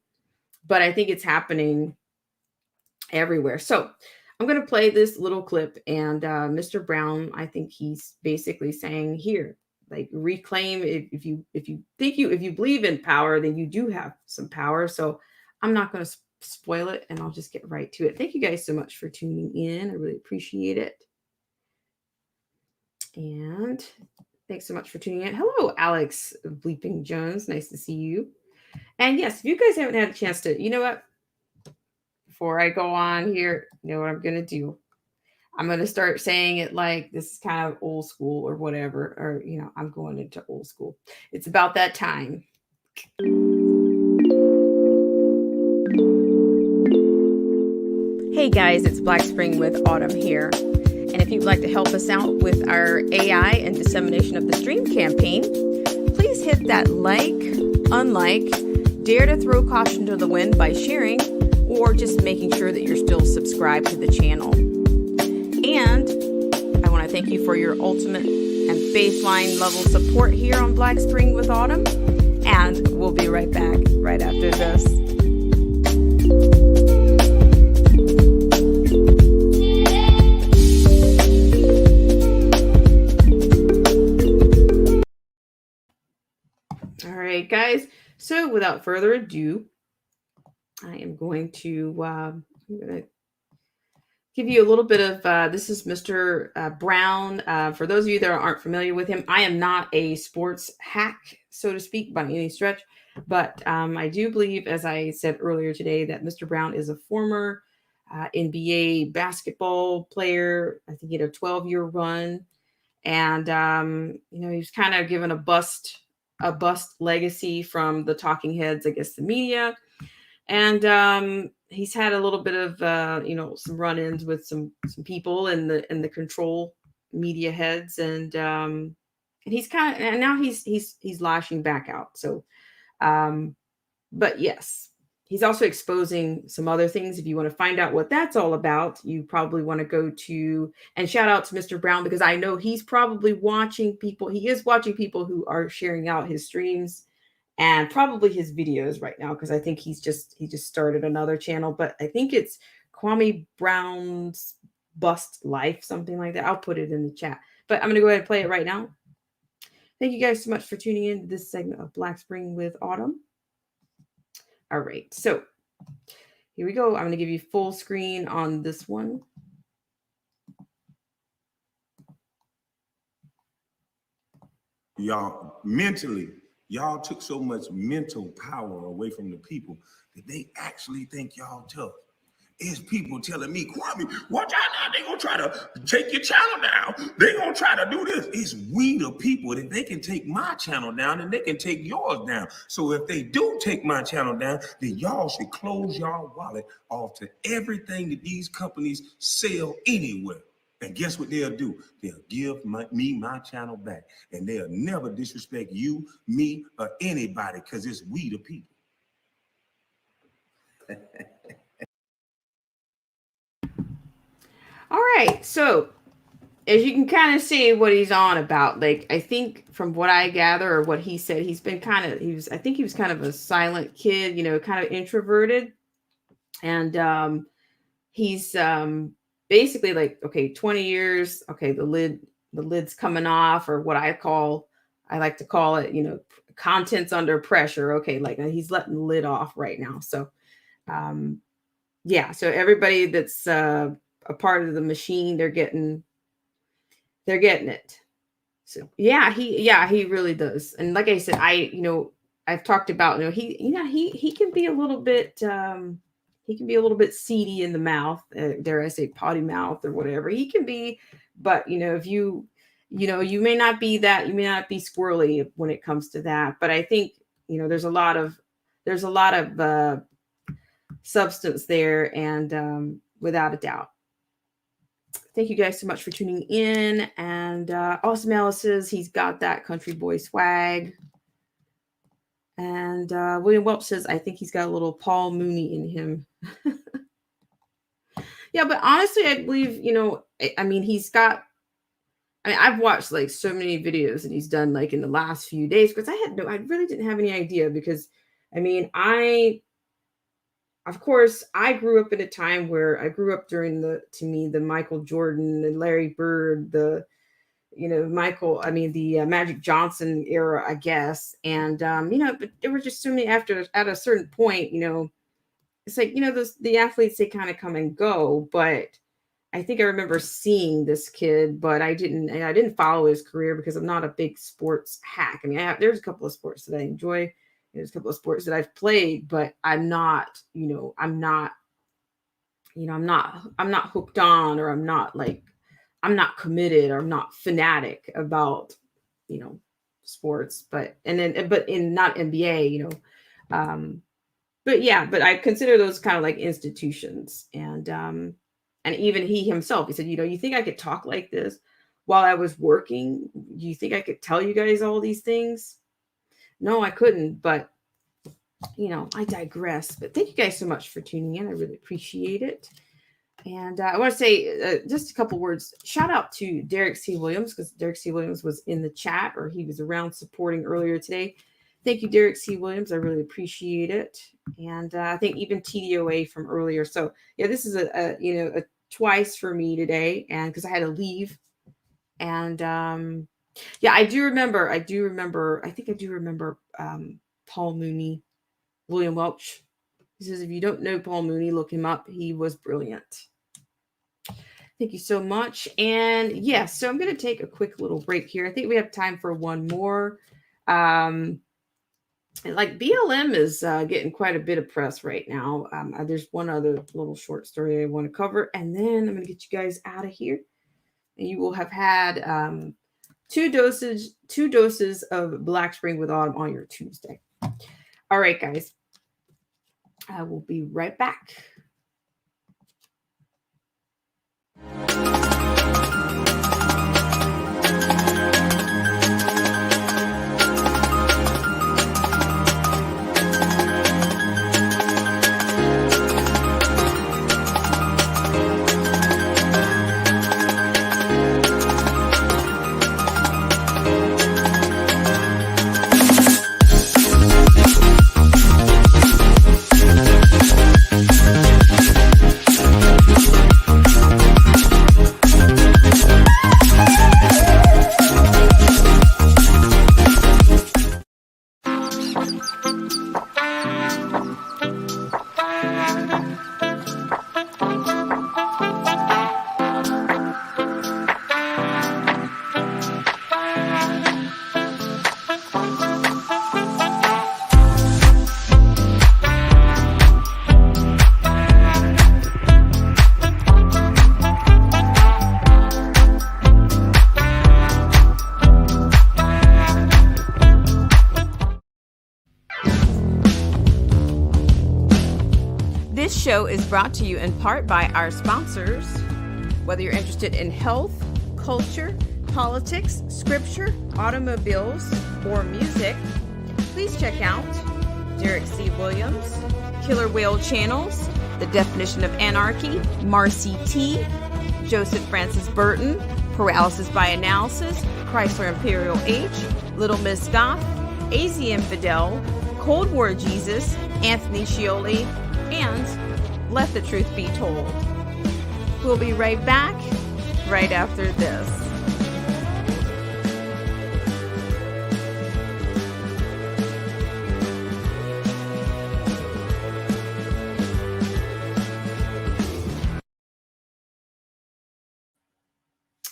but I think it's happening everywhere. So I'm going to play this little clip, and Mr. Brown, I think he's basically saying here, like, reclaim, if you believe in power, then you do have some power. So I'm not going to spoil it, and I'll just get right to it. Thank you guys so much for tuning in. I really appreciate it. And thanks so much for tuning in. Hello, Alex Bleeping Jones. Nice to see you. And yes, if you guys haven't had a chance to, you know what? Before I go on here, you know what I'm going to do? I'm going to start saying it like this is kind of old school or whatever, or, you know, I'm going into old school. It's about that time. Hey guys, it's Black Spring with Autumn here. And if you'd like to help us out with our AI and dissemination of the stream campaign, please hit that like, unlike, dare to throw caution to the wind by sharing, or just making sure that you're still subscribed to the channel. And I want to thank you for your ultimate and baseline level support here on Black Spring with Autumn. And we'll be right back right after this. All right, guys. So without further ado, I am going to give you a little bit of, this is Mr. Brown. For those of you that aren't familiar with him, I am not a sports hack, so to speak, by any stretch. But I do believe, as I said earlier today, that Mr. Brown is a former NBA basketball player. I think he had a 12-year run. And, you know, he was kind of given a bust legacy from the talking heads, I guess the media. And he's had a little bit of, you know, some run-ins with some people in the control media heads. And he's kind of, and now he's lashing back out. So, but yes, he's also exposing some other things. If you want to find out what that's all about, you probably want to go to, and shout out to Mr. Brown, because I know he's probably watching people. He is watching people who are sharing out his streams and probably his videos right now, because I think he just started another channel, but I think it's Kwame Brown's Bust Life, something like that. I'll put it in the chat, but I'm going to go ahead and play it right now. Thank you guys so much for tuning in to this segment of Black Spring with Autumn. All right, so here we go. I'm going to give you full screen on this one. Y'all, mentally, y'all took so much mental power away from the people that they actually think y'all tough. It's people telling me, Kwame, watch out now. They're going to try to take your channel down. They're going to try to do this. It's we the people. If they can take my channel down, then they can take yours down. So if they do take my channel down, then y'all should close y'all wallet off to everything that these companies sell anywhere. And guess what they'll do? They'll give me my channel back. And they'll never disrespect you, me, or anybody, because it's we the people. All right, so as you can kind of see what he's on about, like, I think from what I gather or what he said, he's been kind of, I think he was kind of a silent kid, you know, kind of introverted. And he's basically like, okay, 20 years, okay, the lid's coming off, or what I like to call it, you know, contents under pressure. Okay, like he's letting the lid off right now. So yeah, so everybody that's a part of the machine, they're getting it. So yeah, he really does. And like I said, I've talked about, he can be a little bit seedy in the mouth, dare I say potty mouth or whatever he can be. But if you may not be squirrely when it comes to that. But I think, there's a lot of substance there, and without a doubt. Thank you guys so much for tuning in. And Awesome Alice says he's got that country boy swag. And William Welch says, I think he's got a little Paul Mooney in him. Yeah, but honestly, I believe, I've watched like so many videos that he's done like in the last few days, because I really didn't have any idea, because of course, I grew up in a time where I grew up during the Michael Jordan and Larry Bird, the Magic Johnson era, I guess. And, but there were just so many at a certain point, it's like, the athletes, they kind of come and go. But I think I remember seeing this kid, but I didn't follow his career because I'm not a big sports hack. I mean, there's a couple of sports that I enjoy. There's a couple of sports that I've played, but I'm not, I'm not hooked on, or I'm not committed, or I'm not fanatic about, sports, but in not NBA, but yeah, but I consider those kind of like institutions. And even he himself, he said, you think I could talk like this while I was working? You think I could tell you guys all these things? No, I couldn't, but I digress. But thank you guys so much for tuning in. I really appreciate it. And I want to say just a couple words. Shout out to Derek C. Williams, because Derek C. Williams was in the chat, or he was around supporting earlier today. Thank you, Derek C. Williams. I really appreciate it. And I think even TDOA from earlier. So yeah, this is a twice for me today, and because I had to leave. And yeah, I do remember. I think I do remember Paul Mooney, William Welch. He says, if you don't know Paul Mooney, look him up. He was brilliant. Thank you so much. And yeah, so I'm going to take a quick little break here. I think we have time for one more. Like BLM is getting quite a bit of press right now. There's one other little short story I want to cover, and then I'm going to get you guys out of here. And you will have had two doses of Black Spring with Autumn on your Tuesday. All right, guys. I will be right back. This show is brought to you in part by our sponsors. Whether you're interested in health, culture, politics, scripture, automobiles, or music, please check out Derek C. Williams, Killer Whale Channels, The Definition of Anarchy, Marcy T., Joseph Francis Burton, Paralysis by Analysis, Chrysler Imperial H, Little Miss Goth, AZ Infidel, Cold War Jesus, Anthony Scioli, and Let the Truth Be Told. We'll be right back right after this.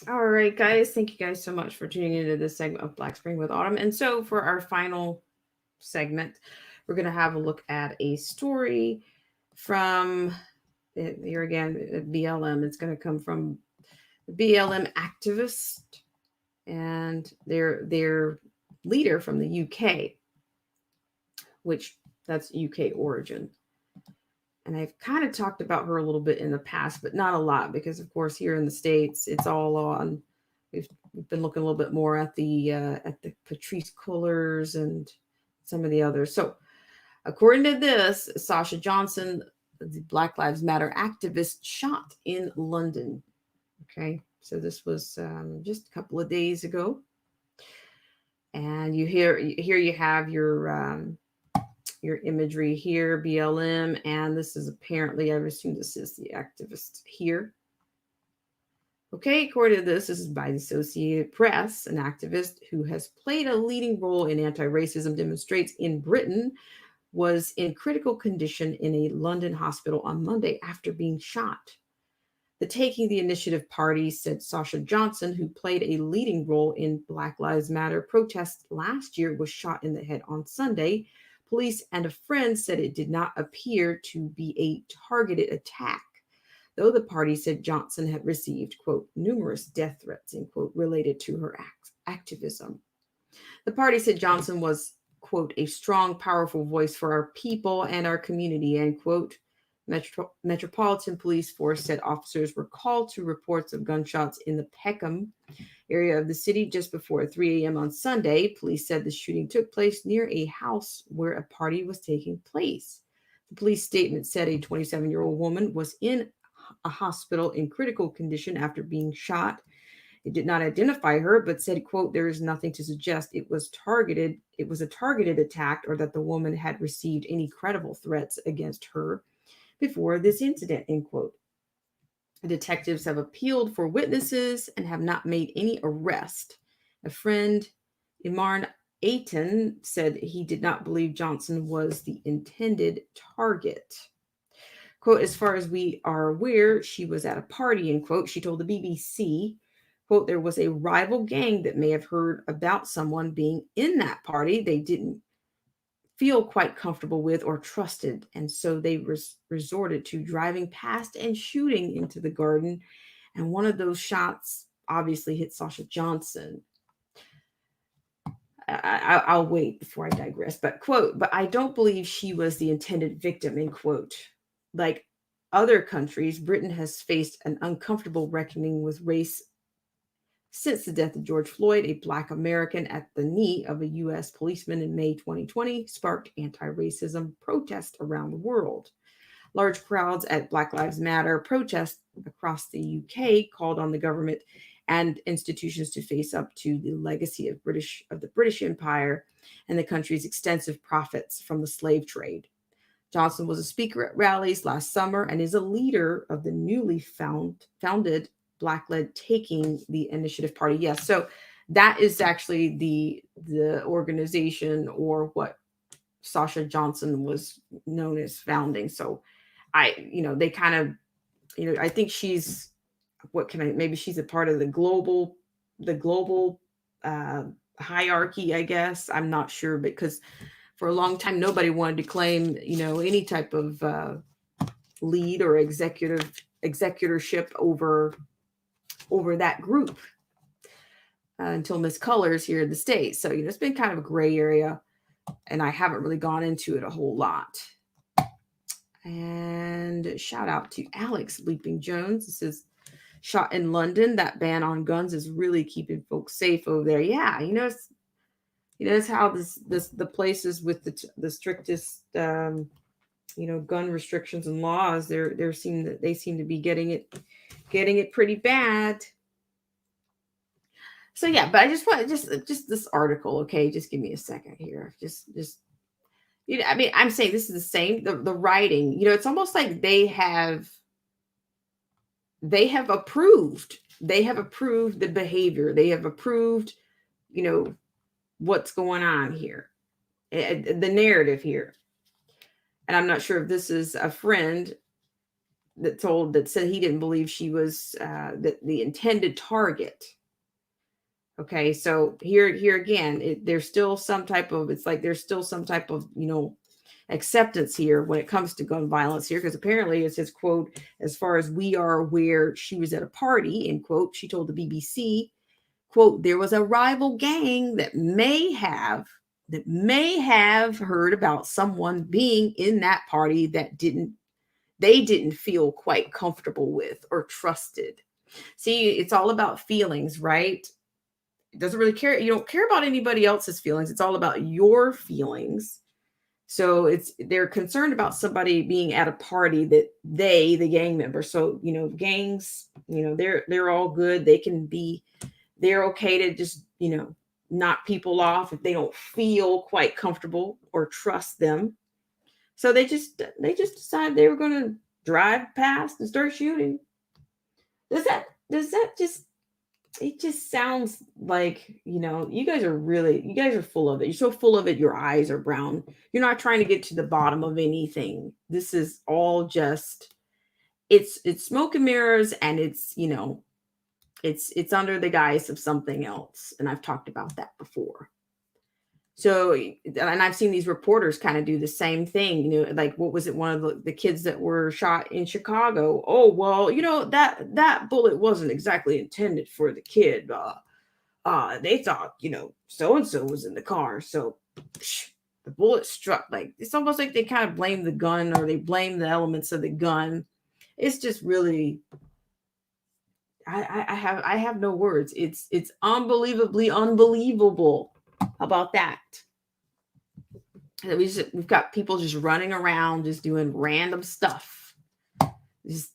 All right, guys. Thank you guys so much for tuning into this segment of Black Spring with Autumn. And so for our final segment, we're going to have a look at a story from, here again, BLM. It's going to come from the BLM activist and their leader from the UK, which that's UK origin. And I've kind of talked about her a little bit in the past, but not a lot, because of course here in the States, it's all on. We've been looking a little bit more at the Patrice Cullors and some of the others. So according to this, Sasha Johnson, the Black Lives Matter activist, shot in London. Okay, so this was just a couple of days ago. And here you have your imagery here, BLM, and this is apparently, I assume this is the activist here. Okay, according to this is by the Associated Press, an activist who has played a leading role in anti-racism demonstrations in Britain was in critical condition in a London hospital on Monday after being shot. The Taking the Initiative Party said Sasha Johnson, who played a leading role in Black Lives Matter protests last year, was shot in the head on Sunday. Police and a friend said it did not appear to be a targeted attack, though the party said Johnson had received, quote, numerous death threats, end quote, related to her activism. The party said Johnson was, quote, a strong, powerful voice for our people and our community, end quote. Metropolitan Police Force said officers were called to reports of gunshots in the Peckham area of the city just before 3 a.m. on Sunday. Police said the shooting took place near a house where a party was taking place. The police statement said a 27-year-old woman was in a hospital in critical condition after being shot. It did not identify her, but said, quote, there is nothing to suggest it was a targeted attack or that the woman had received any credible threats against her before this incident, end quote. The detectives have appealed for witnesses and have not made any arrest. A friend, Imarn Aiton, said he did not believe Johnson was the intended target. Quote, as far as we are aware, she was at a party, end quote. She told the BBC, quote, there was a rival gang that may have heard about someone being in that party they didn't feel quite comfortable with or trusted, and so they resorted to driving past and shooting into the garden, and one of those shots obviously hit Sasha Johnson. I'll wait before I digress, but quote, but I don't believe she was the intended victim, end quote. Like other countries, Britain has faced an uncomfortable reckoning with race since the death of George Floyd, a Black American at the knee of a U.S. policeman in May 2020, sparked anti-racism protests around the world. Large crowds at Black Lives Matter protests across the UK called on the government and institutions to face up to the legacy of the British Empire and the country's extensive profits from the slave trade. Johnson was a speaker at rallies last summer and is a leader of the newly founded Black-led Taking the Initiative Party. Yes, so that is actually the organization or what Sasha Johnson was known as founding. So they kind of, I think she's, maybe she's a part of the global hierarchy, I guess. I'm not sure, because for a long time, nobody wanted to claim, any type of lead or executorship over that group until Miss Colors here in the States. So, it's been kind of a gray area, and I haven't really gone into it a whole lot. And shout out to Alex Leaping Jones. This is shot in London. That ban on guns is really keeping folks safe over there. Yeah, it's how the places with the strictest gun restrictions and laws, they seem to be getting it pretty bad. So yeah, but I just want just this article, okay? Just give me a second here. Just I'm saying this is the same. The writing, it's almost like they have approved. They have approved the behavior. They have approved, what's going on here, the narrative here. And I'm not sure if this is a friend that said he didn't believe she was the intended target. Okay, so here again, there's still some type of, acceptance here when it comes to gun violence here, because apparently it says, quote, as far as we are aware, she was at a party, end quote. She told the BBC, quote, there was a rival gang that may have heard about someone being in that party that they didn't feel quite comfortable with or trusted. See, it's all about feelings, right? It doesn't really care. You don't care about anybody else's feelings. It's all about your feelings. So they're concerned about somebody being at a party that the gang members. So, gangs, they're all good. They're okay to just, knock people off if they don't feel quite comfortable or trust them. So they just decided they were going to drive past and start shooting. Does that just, it just sounds like, you guys are full of it. You're so full of it. Your eyes are brown. You're not trying to get to the bottom of anything. This is all just it's smoke and mirrors, and it's, it's under the guise of something else. And I've talked about that before. So, and I've seen these reporters kind of do the same thing, like, what was it? One of the kids that were shot in Chicago. Oh, well, that bullet wasn't exactly intended for the kid. They thought, so-and-so was in the car. So the bullet struck. Like, it's almost like they kind of blame the gun, or they blame the elements of the gun. It's just really, I have no words. It's unbelievably unbelievable. How about that? We've got people just running around, just doing random stuff. Just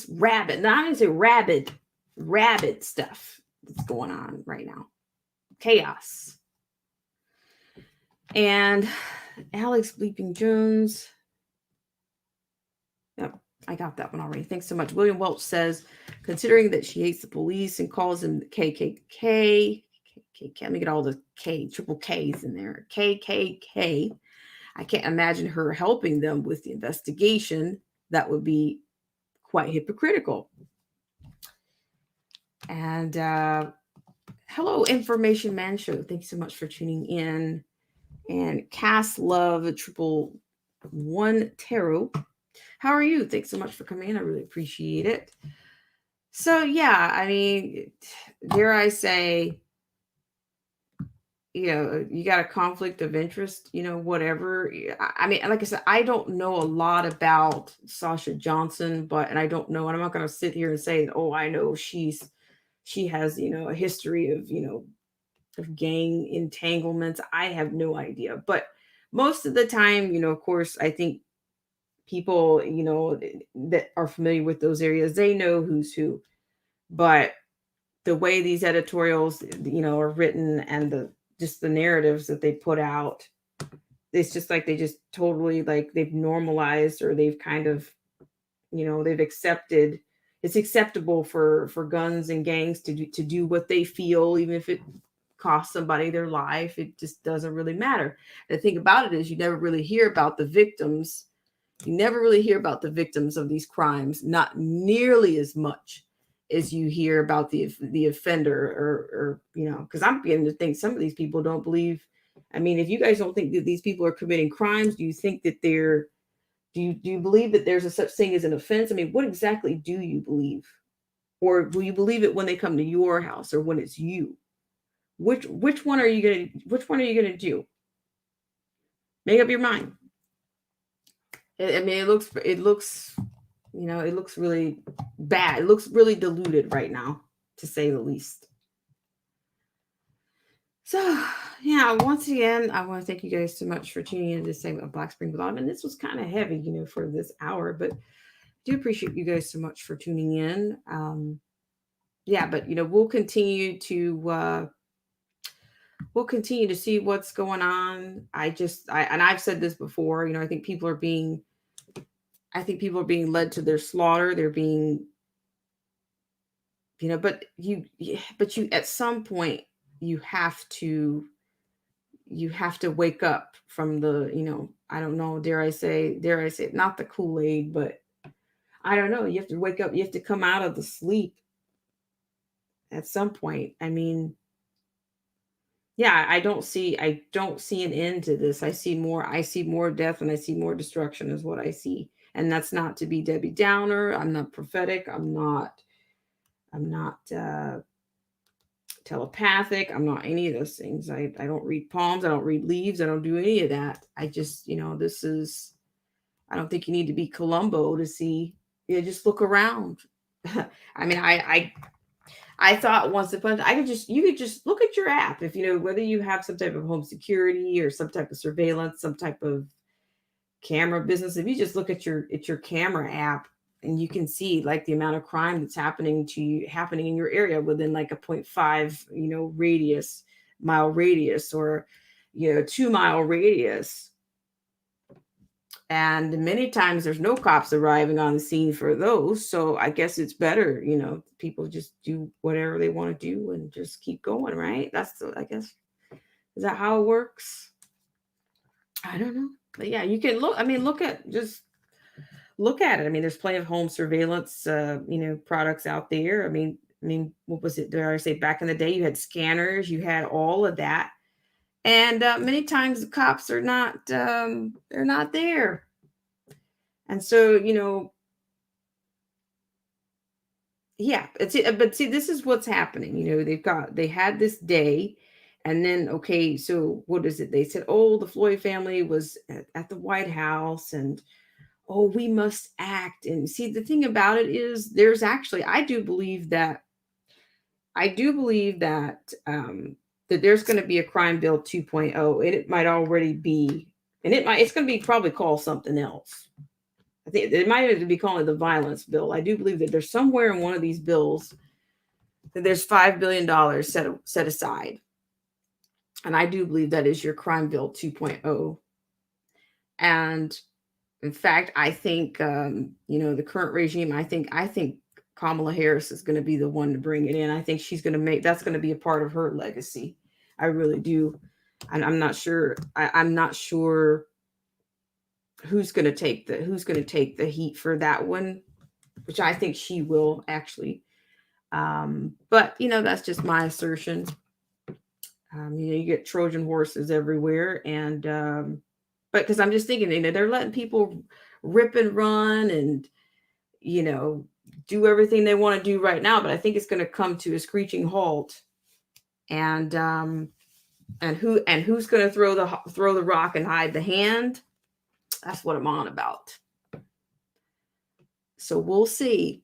rabid. Not even say rabid stuff that's going on right now. Chaos. And Alex Bleeping Jones. Yep, I got that one already. Thanks so much. William Welch says, considering that she hates the police and calls him the KKK. Let me get all the triple K's in there. KKK. I can't imagine her helping them with the investigation. That would be quite hypocritical. And hello, Information Man Show. Thanks so much for tuning in. And Cass Love 111 Tarot. How are you? Thanks so much for coming in. I really appreciate it. So yeah, I mean, dare I say, you got a conflict of interest, whatever. I mean, like I said, I don't know a lot about Sasha Johnson, and I don't know, and I'm not going to sit here and say, oh, I know she has, a history of gang entanglements. I have no idea. But most of the time, of course, I think people, that are familiar with those areas, they know who's who. But the way these editorials, are written, and the narratives that they put out, it's just like they just totally, like, they've normalized, or they've kind of, they've accepted, it's acceptable for guns and gangs to do what they feel, even if it costs somebody their life. It just doesn't really matter. The thing about it is, you never really hear about the victims. You never really hear about the victims of these crimes, not nearly as much as you hear about the offender, or because I'm beginning to think some of these people don't believe. I mean, if you guys don't think that these people are committing crimes, do you think that do you believe that there's a such thing as an offense? I mean, what exactly do you believe? Or will you believe it when they come to your house, or when it's you? Which one are you gonna do? Make up your mind. I mean, it looks it looks really bad. It looks really diluted right now, to say the least. So, yeah, once again, I want to thank you guys so much for tuning in to this segment of Black Spring with Autumn. And this was kind of heavy, for this hour, but I do appreciate you guys so much for tuning in. Yeah, but we'll continue to see what's going on. And I've said this before, I think people are being led to their slaughter. They're being, but you at some point you have to wake up from the, I don't know, dare I say not the Kool-Aid, but I don't know. You have to wake up. You have to come out of the sleep at some point. I mean, yeah, I don't see an end to this. I see more death, and I see more destruction is what I see. And that's not to be Debbie Downer. I'm not prophetic. I'm not telepathic. I'm not any of those things. I don't read palms. I don't read leaves. I don't do any of that. I just, I don't think you need to be Columbo to see. Just look around. I mean, I thought once upon you could just look at your app, if whether you have some type of home security or some type of surveillance, some type of camera business. If you just look at your camera app, and you can see, like, the amount of crime that's happening in your area within, like, a 0.5 mile radius, or 2-mile radius. And many times there's no cops arriving on the scene for those. So I guess it's better, people just do whatever they want to do and just keep going, right? I guess, is that how it works? I don't know. But yeah, you can look look at it. I mean, there's plenty of home surveillance, products out there. I mean, what was it? Did I say back in the day, you had scanners, you had all of that, and many times the cops are not, they're not there, and so yeah, but see, this is what's happening. They had this day, and then okay, so what is it? They said, oh, the Floyd family was at the White House, and oh, we must act. And see, the thing about it is, there's actually, I do believe that there's going to be a crime bill 2.0, and it might already be, and it's going to be probably called something else. I think it might even be calling it the violence bill. I do believe that there's somewhere in one of these bills that there's $5 billion set aside. And I do believe that is your crime bill 2.0. And in fact, I think, the current regime, I think Kamala Harris is going to be the one to bring it in. I think that's going to be a part of her legacy. I really do. And I'm not sure. I'm not sure who's going to take the heat for that one, which I think she will actually. But that's just my assertion. You get Trojan horses everywhere, and but because I'm just thinking, they're letting people rip and run and do everything they want to do right now, but I think it's going to come to a screeching halt. And who's going to throw the rock and hide the hand? That's what I'm on about. So we'll see.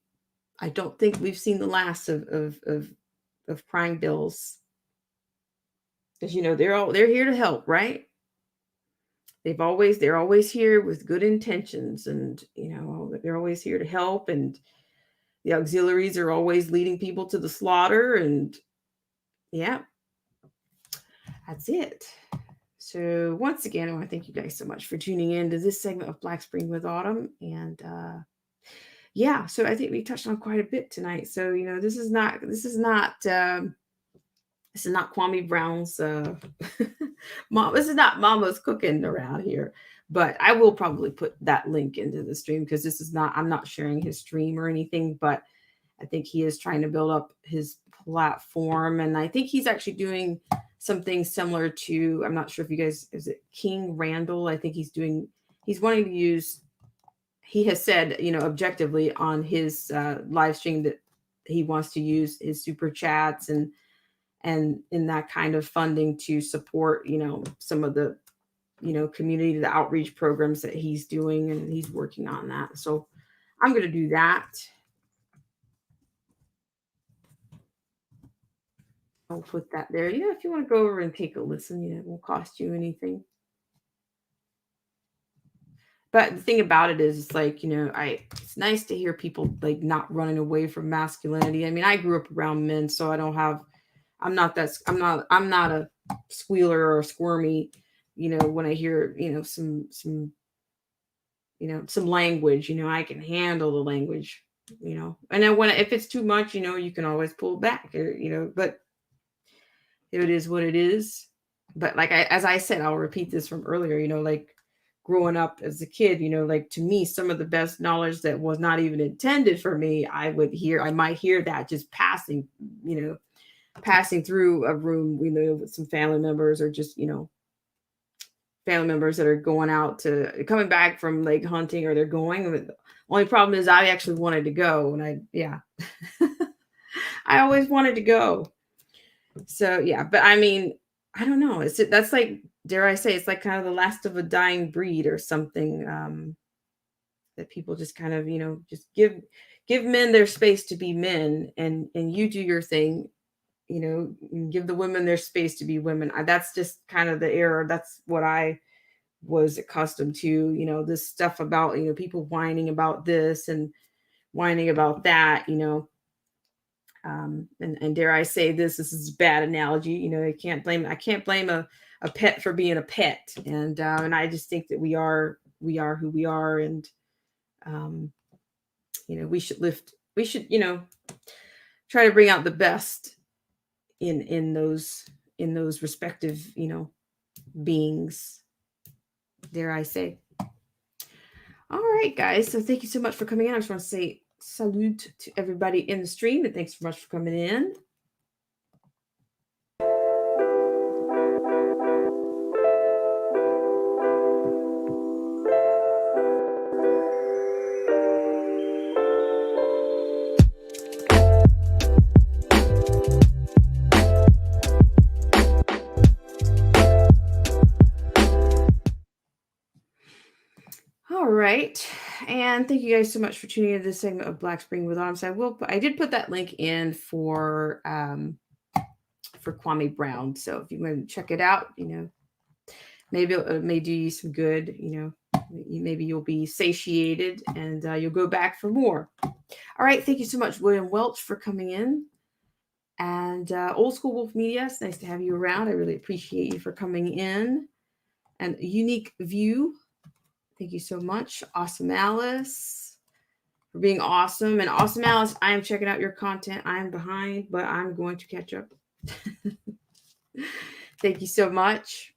I don't think we've seen the last of crime bills, because they're here to help, right? They're always here with good intentions, and they're always here to help, and the auxiliaries are always leading people to the slaughter, and yeah, that's it. So once again, I want to thank you guys so much for tuning in to this segment of Black Spring with Autumn. And yeah, so I think we touched on quite a bit tonight. So this is not Kwame Brown's mom. This is not Mama's cooking around here. But I will probably put that link into the stream, because I'm not sharing his stream or anything, but I think he is trying to build up his platform. And I think he's actually doing something similar to, I'm not sure if you guys, is it King Randall? I think he's wanting to use, he has said, objectively on his live stream, that he wants to use his super chats and in that kind of funding to support, some of the, community, the outreach programs that he's doing, and he's working on that. So I'm going to do that. I'll put that there. If you want to go over and take a listen, it won't cost you anything. But the thing about it is, it's like, it's nice to hear people like not running away from masculinity. I mean, I grew up around men, so I'm not a squealer or a squirmy, when I hear, some language, I can handle the language, and then if it's too much, you can always pull back, but it is what it is. But as I said, I'll repeat this from earlier, like growing up as a kid, like to me, some of the best knowledge that was not even intended for me, I might hear that just passing through a room, with some family members, or just, family members that are coming back from like hunting, or they're going. The only problem is I actually wanted to go, and I always wanted to go. So yeah, but I mean, I don't know. That's like, dare I say, it's like kind of the last of a dying breed or something, that people just kind of, just give men their space to be men, and you do your thing, give the women their space to be women. That's just kind of the era. That's what I was accustomed to, this stuff about, people whining about this and whining about that, and dare I say this is a bad analogy. I can't blame a pet for being a pet. And I just think that we are who we are. And, we should, try to bring out the best in those respective, beings, dare I say. All right, guys. So thank you so much for coming in. I just want to say salute to everybody in the stream, and thanks so much for coming in. All right, and thank you guys so much for tuning into this segment of Black Spring with Autumn. So I did put that link in for Kwame Brown. So if you want to check it out, maybe it may do you some good. Maybe you'll be satiated and you'll go back for more. All right, thank you so much, William Welch, for coming in. And Old School Wolf Media, it's nice to have you around. I really appreciate you for coming in. And Unique View, thank you so much. Awesome Alice, for being awesome. And Awesome Alice, I am checking out your content. I am behind, but I'm going to catch up. Thank you so much.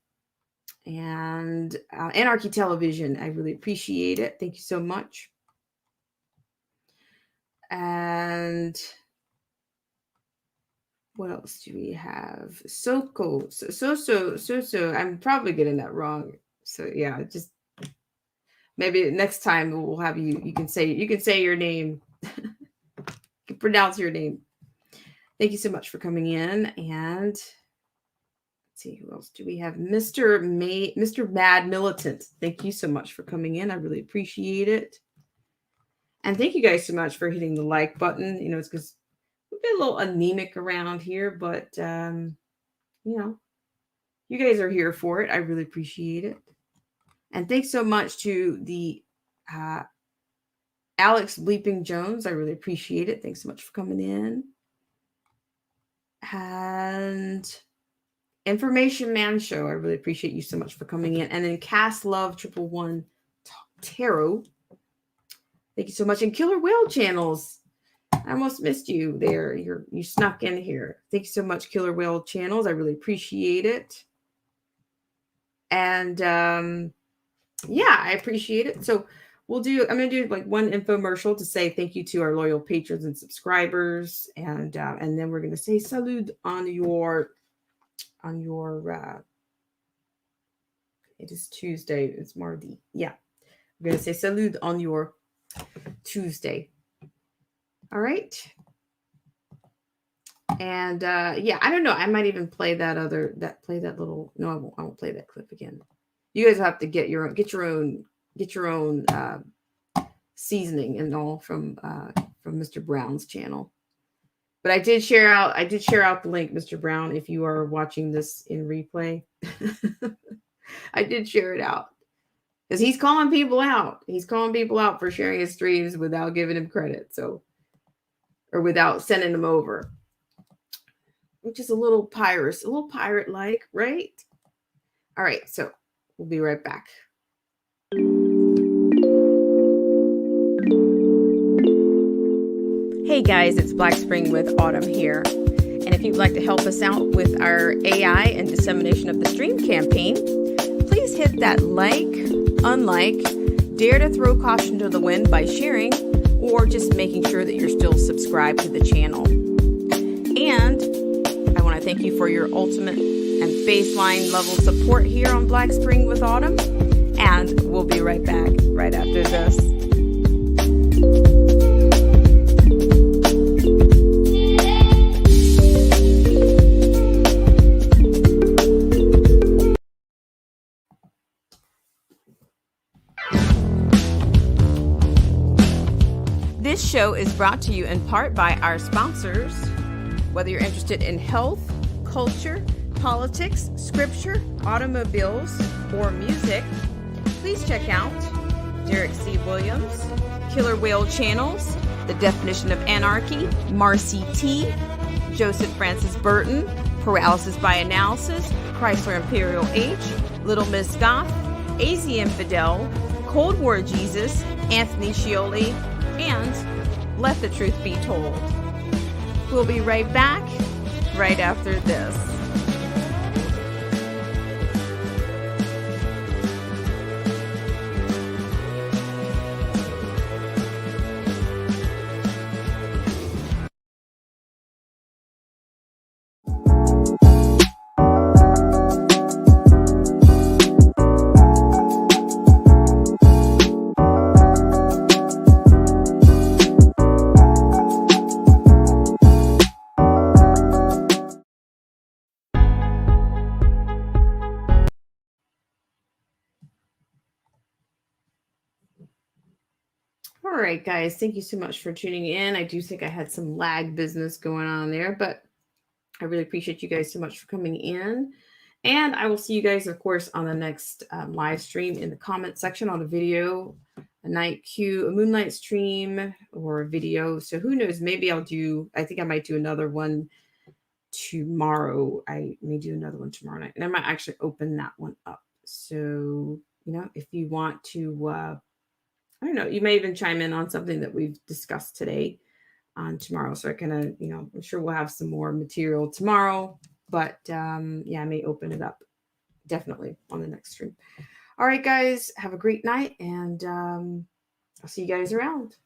And Anarchy Television, I really appreciate it. Thank you so much. And what else do we have? So. I'm probably getting that wrong. So yeah, just maybe next time we'll have you can say your name. You can pronounce your name. Thank you so much for coming in. And let's see, who else do we have? Mr. Mad Militant. Thank you so much for coming in. I really appreciate it. And thank you guys so much for hitting the like button. It's because we've been a little anemic around here, but you guys are here for it. I really appreciate it. And thanks so much to the Alex Bleeping Jones. I really appreciate it. Thanks so much for coming in. And Information Man Show. I really appreciate you so much for coming in. And then Cast Love 111 Tarot. Thank you so much. And Killer Whale Channels. I almost missed you there. You snuck in here. Thank you so much, Killer Whale Channels. I really appreciate it. And yeah, I appreciate it. So I'm going to do like one infomercial to say thank you to our loyal patrons and subscribers. And then we're going to say salud on your it is Tuesday. It's Mardi. Yeah. We're going to say salud on your Tuesday. All right. And yeah, I don't know. I might even play that little. No, I won't play that clip again. You guys have to get your own seasoning and all from Mr. Brown's channel. But I did share out the link, Mr. Brown, if you are watching this in replay. I did share it out. Because he's calling people out. He's calling people out for sharing his streams without giving him credit. Or without sending them over. Which is a little pirate-like, right? All right, so we'll be right back. Hey guys, it's Black Spring with Autumn here. And if you'd like to help us out with our AI and dissemination of the stream campaign, please hit that like, unlike, dare to throw caution to the wind by sharing, or just making sure that you're still subscribed to the channel. And I want to thank you for your ultimate and baseline level support here on Black Spring with Autumn. And we'll be right back right after this. This show is brought to you in part by our sponsors. Whether you're interested in health, culture, politics, scripture, automobiles, or music, please check out Derek C. Williams, Killer Whale Channels, The Definition of Anarchy, Marcy T., Joseph Francis Burton, Paralysis by Analysis, Chrysler Imperial H, Little Miss Goth, AZ Infidel, Cold War Jesus, Anthony Scioli, and Let the Truth Be Told. We'll be right back right after this. All right, guys. Thank you so much for tuning in. I do think I had some lag business going on there, but I really appreciate you guys so much for coming in. And I will see you guys, of course, on the next live stream in the comment section on the video, a night Q, a moonlight stream, or a video. So who knows? Maybe I think I might do another one tomorrow. I may do another one tomorrow night. And I might actually open that one up. So, if you want to, I don't know, you may even chime in on something that we've discussed today on tomorrow. So I kind of, I'm sure we'll have some more material tomorrow. But I may open it up definitely on the next stream. All right, guys, have a great night, and I'll see you guys around.